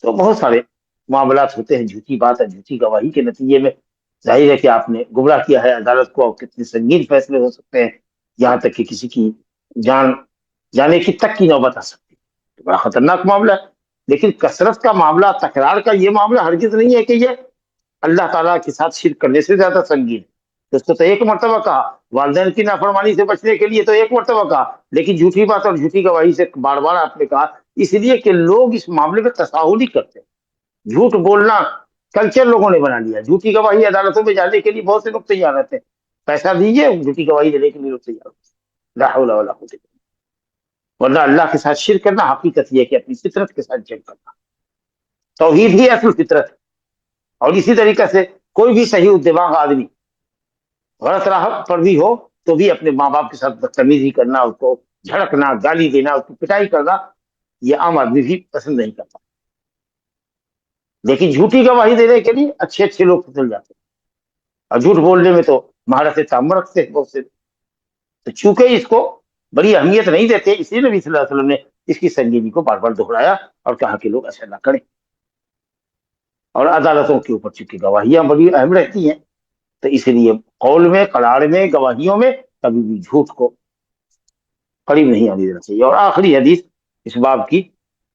تو بہت سارے معاملات ہوتے ہیں جھوٹی بات اور جھوٹی گواہی کے نتیجے میں، ظاہر ہے کہ آپ نے گمراہ کیا ہے عدالت کو، اور کتنے سنگین فیصلے ہو سکتے ہیں، یہاں تک کہ کسی کی جان جانے کی تک کی نوبت آ سکتی ہے، بڑا خطرناک معاملہ ہے۔ لیکن کثرت کا معاملہ، تکرار کا یہ معاملہ ہرگز نہیں ہے کہ یہ اللہ تعالیٰ کے ساتھ شرک کرنے سے زیادہ سنگین ہے۔ اس کو تو ایک مرتبہ کہا، والدین کی نافرمانی سے بچنے کے لیے تو ایک مرتبہ کہا، لیکن جھوٹی بات اور جھوٹی گواہی سے بار بار آپ نے کہا، اس لیے کہ لوگ اس معاملے میں تساہل ہی کرتے ہیں۔ جھوٹ بولنا کلچر لوگوں نے بنا لیا، جھوٹی گواہی عدالتوں میں جانے کے لیے بہت سے لوگ تیار رہتے ہیں، پیسہ دیجیے جھوٹی گواہی دینے کے لیے لوگ تیار ہوتے ہیں، لا حول ولا قوت الا باللہ۔ ورنہ اللہ کے ساتھ شرک کرنا حقیقت یہ ہے کہ اپنی فطرت کے ساتھ جنگ کرنا، توحید ہی اصل فطرت ہے۔ اور اسی طریقے سے کوئی بھی صحیح دماغ آدمی غلط راہ پر بھی ہو تو بھی اپنے ماں باپ کے ساتھ بدتمیزی کرنا، اس کو جھڑکنا، گالی دینا، اس کی پٹائی کرنا، یہ عام آدمی بھی پسند نہیں کرتا۔ لیکن جھوٹی گواہی دینے کے لیے اچھے اچھے لوگ پھسل جاتے ہیں، اور جھوٹ بولنے میں تو مہارت تام رکھتے ہیں بہت سے۔ تو چونکہ اس کو بڑی اہمیت نہیں دیتے، اس لیے نبی صلی اللہ علیہ وسلم نے اس کی سنجیدگی کو بار بار دہرایا اور کہا کہ لوگ ایسا نہ کریں۔ اور عدالتوں کے اوپر چونکہ گواہیاں بڑی اہم رہتی ہیں، تو اس لیے قول میں، قرار میں، گواہیوں میں کبھی بھی جھوٹ کو قریب نہیں آنے دینا چاہیے۔ اور آخری حدیث اس باب کی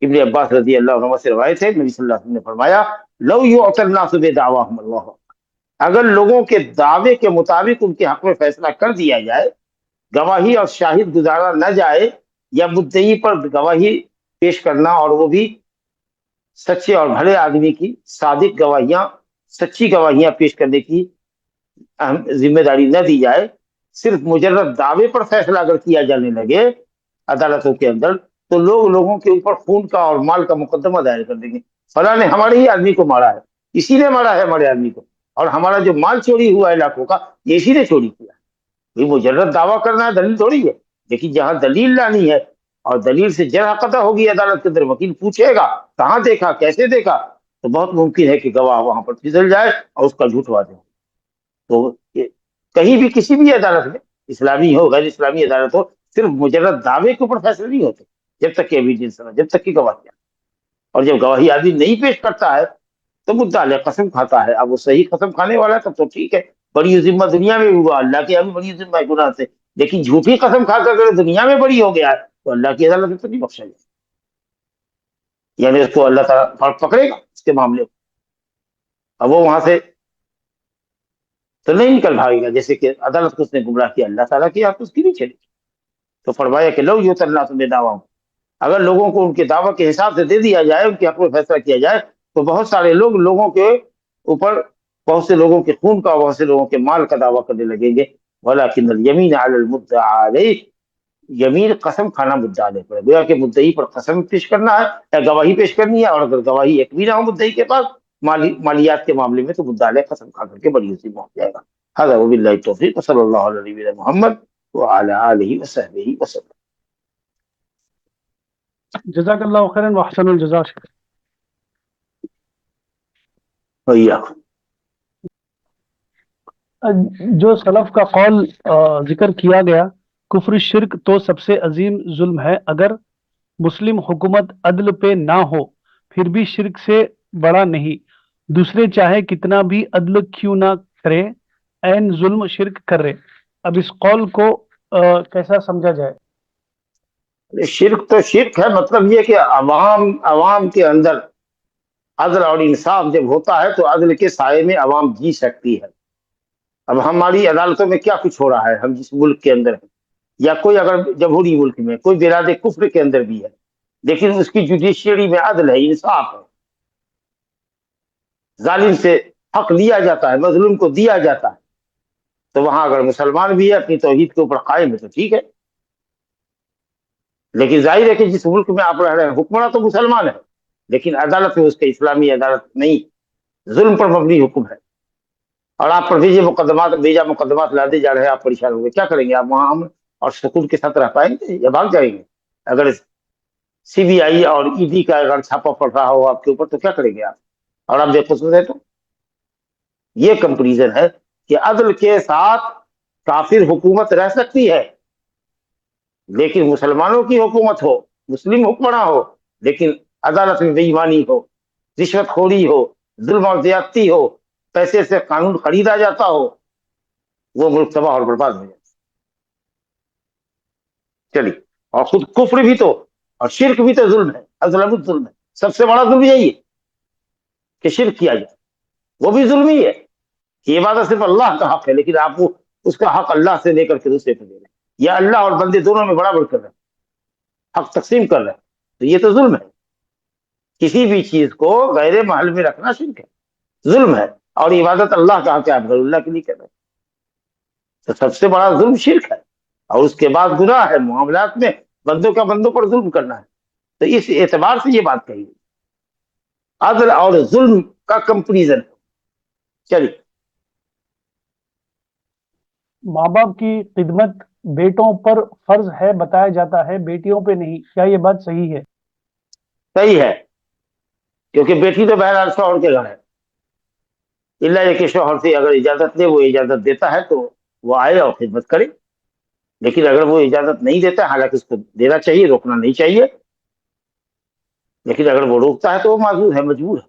ابن عباس رضی اللہ عنہ سے روایت ہے، نبی صلی اللہ علیہ وسلم نے فرمایا لو یعطی الناس بدعواہم اللہ، اگر لوگوں کے دعوے کے مطابق ان کے حق میں فیصلہ کر دیا جائے، گواہی اور شاہد گزارا نہ جائے، یا مدعی پر گواہی پیش کرنا اور وہ بھی سچے اور بھلے آدمی کی صادق گواہیاں، سچی گواہیاں پیش کرنے کی ذمہ داری نہ دی جائے، صرف مجرد دعوے پر فیصلہ اگر کیا جانے لگے عدالتوں کے اندر، تو لوگ لوگوں کے اوپر خون کا اور مال کا مقدمہ دائر کر دیں گے، فلاں نے ہمارے ہی آدمی کو مارا ہے، اسی نے مارا ہے ہمارے آدمی کو، اور ہمارا جو مال چوری ہوا ہے لاکھوں کا، یہ اسی نے چوری کیا۔ یہ مجرد دعویٰ کرنا ہے، دلیل تھوڑی ہے، لیکن جہاں دلیل لانی ہے اور دلیل سے جرح قطع ہوگی عدالت کے اندر، وکیل پوچھے گا کہاں دیکھا، کیسے دیکھا، تو بہت ممکن ہے کہ گواہ وہاں پر پھسل جائے اور اس کا جھوٹوا دے۔ تو کہیں بھی کسی بھی عدالت میں، اسلامی ہو غیر اسلامی عدالت ہو، صرف مجرد دعوے کے اوپر فیصلے نہیں ہوتے جب تک کہ ایویڈنس نہ، جب تک کہ گواہیاں، اور جب گواہی آدمی نہیں پیش کرتا ہے تو مدعا علیہ قسم کھاتا ہے۔ اب وہ صحیح قسم کھانے والا ہے تب تو ٹھیک ہے، بڑی ذمہ دنیا میں بھی ہوا، اللہ کے یہاں بھی بڑی ذمہ ہے گناہ سے، لیکن جھوٹی قسم کھا کر اگر دنیا میں بڑی ہو گیا ہے تو اللہ کی عدالت میں تو نہیں بخشا جائے، یعنی اس کو اللہ تعالیٰ پکڑے گا اس کے معاملے میں، اب وہ وہاں سے تو نہیں نکل بھاگے گا، جیسے کہ عدالت کو اس نے گمراہ کیا، اللہ تعالیٰ کی آپ اس کی نہیں چلے گی۔ تو فرمایا کہ لو یؤتی الناس بدعواہم، اگر لوگوں کو ان کے دعویٰ کے حساب سے دے دیا جائے، ان کے حق میں فیصلہ کیا جائے، تو بہت سارے لوگ لوگوں کے اوپر، بہت سے لوگوں کے خون کا، بہت سے لوگوں کے مال کا دعویٰ کرنے لگیں گے۔ ولیکن الیمین علی المدعی علیہ، یمین قسم کھانا مدعا علیہ پر ہے، گویا کہ مدعی پر قسم پیش کرنا ہے یا گواہی پیش کرنی ہے، اور اگر گواہی ایک بھی نہ ہو مدعی کے پاس مالیات کے معاملے میں، تو مدعا علیہ قسم کھا کر کے بری سی پہنچ جائے گا۔ هذا وباللہ التوفیق، صلی اللہ علیہ نبینا محمد وعلی آلہ وصحبہ وسلم۔ جزاک اللہ خیرن واحسن الجزا۔ وإیاکم۔ جو سلف کا قول ذکر کیا گیا، کفر شرک تو سب سے عظیم ظلم ہے، اگر مسلم حکومت عدل پہ نہ ہو پھر بھی شرک سے بڑا نہیں، دوسرے چاہے کتنا بھی عدل کیوں نہ کرے عین ظلم شرک کر رہے۔ اب اس قول کو کیسا سمجھا جائے؟ شرک تو شرک ہے، مطلب یہ کہ عوام کے اندر عدل اور انصاف جب ہوتا ہے تو عدل کے سائے میں عوام جی سکتی ہے۔ اب ہماری عدالتوں میں کیا کچھ ہو رہا ہے، ہم جس ملک کے اندر ہیں، یا کوئی اگر جمہوری ملک میں، کوئی بلاد کفر کے اندر بھی ہے، لیکن اس کی جوڈیشری میں عدل ہے، انصاف ہے، ظالم سے حق لیا جاتا ہے، مظلوم کو دیا جاتا ہے، تو وہاں اگر مسلمان بھی ہے اپنی توحید کے اوپر قائم ہے تو ٹھیک ہے۔ لیکن ظاہر ہے کہ جس ملک میں آپ رہ رہے ہیں حکمراں تو مسلمان ہے، لیکن عدالت میں اس کے اسلامی عدالت نہیں، ظلم پر مبنی حکم ہے، اور آپ پر بیجا مقدمات لادے جا رہے ہیں، آپ پریشان ہو گئے، کیا کریں گے آپ وہاں؟ امن اور سکون کے ساتھ رہ پائیں گے یا بھاگ جائیں گے؟ اگر سی بی آئی اور ای ڈی کا اگر چھاپا پڑ رہا ہو آپ کے اوپر تو کیا کریں گے آپ؟ اور آپ بے قصور ہے تو یہ کمپریزن ہے کہ عدل کے ساتھ کافر حکومت رہ سکتی ہے، لیکن مسلمانوں کی حکومت ہو، مسلم حکمراں ہو، لیکن عدالت میں بے ایمانی ہو، رشوت خوری ہو، ظلم اور زیادتی ہو، پیسے سے قانون خریدا جاتا ہو، وہ ملک تباہ اور برباد ہو جاتا۔ چلیے، اور خود کفر بھی تو اور شرک بھی تو ظلم ہے، اظلم الظلم ہے، سب سے بڑا ظلم یہی ہے کہ شرک کیا جائے، وہ بھی ظلم ہی ہے کہ عبادت صرف اللہ کا حق ہے، لیکن آپ اس کا حق اللہ سے لے کر کے دوسرے کو دے رہے ہیں، یا اللہ اور بندے دونوں میں برابر کر رہے ہیں، حق تقسیم کر رہے ہیں، تو یہ تو ظلم ہے۔ کسی بھی چیز کو غیر محل میں رکھنا شرک ہے، ظلم ہے، اور عبادت اللہ کا حق ہے، آپ غیر اللہ کے لیے کر رہے ہیں، تو سب سے بڑا ظلم شرک ہے، اور اس کے بعد گناہ ہے معاملات میں بندوں کا بندوں پر ظلم کرنا ہے۔ تو اس اعتبار سے یہ بات کہی گئی، عدل اور ظلم کا کمپریزن۔ چلیے، ماں باپ کی خدمت بیٹوں پر فرض ہے بتایا جاتا ہے، بیٹیوں پہ نہیں، کیا یہ بات صحیح ہے؟ صحیح ہے، کیونکہ بیٹی تو بہرحال شوہر کے گھر ہے، اللہ یہ کہ شوہر سے اگر اجازت لے، وہ اجازت دیتا ہے تو وہ آئے اور خدمت کرے، لیکن اگر وہ اجازت نہیں دیتا ہے، حالانکہ اس کو دینا چاہیے، روکنا نہیں چاہیے، لیکن اگر وہ روکتا ہے تو وہ معذور ہے، مجبور ہے۔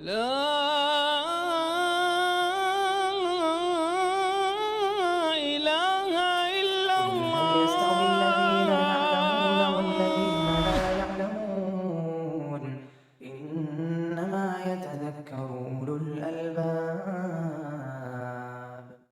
لا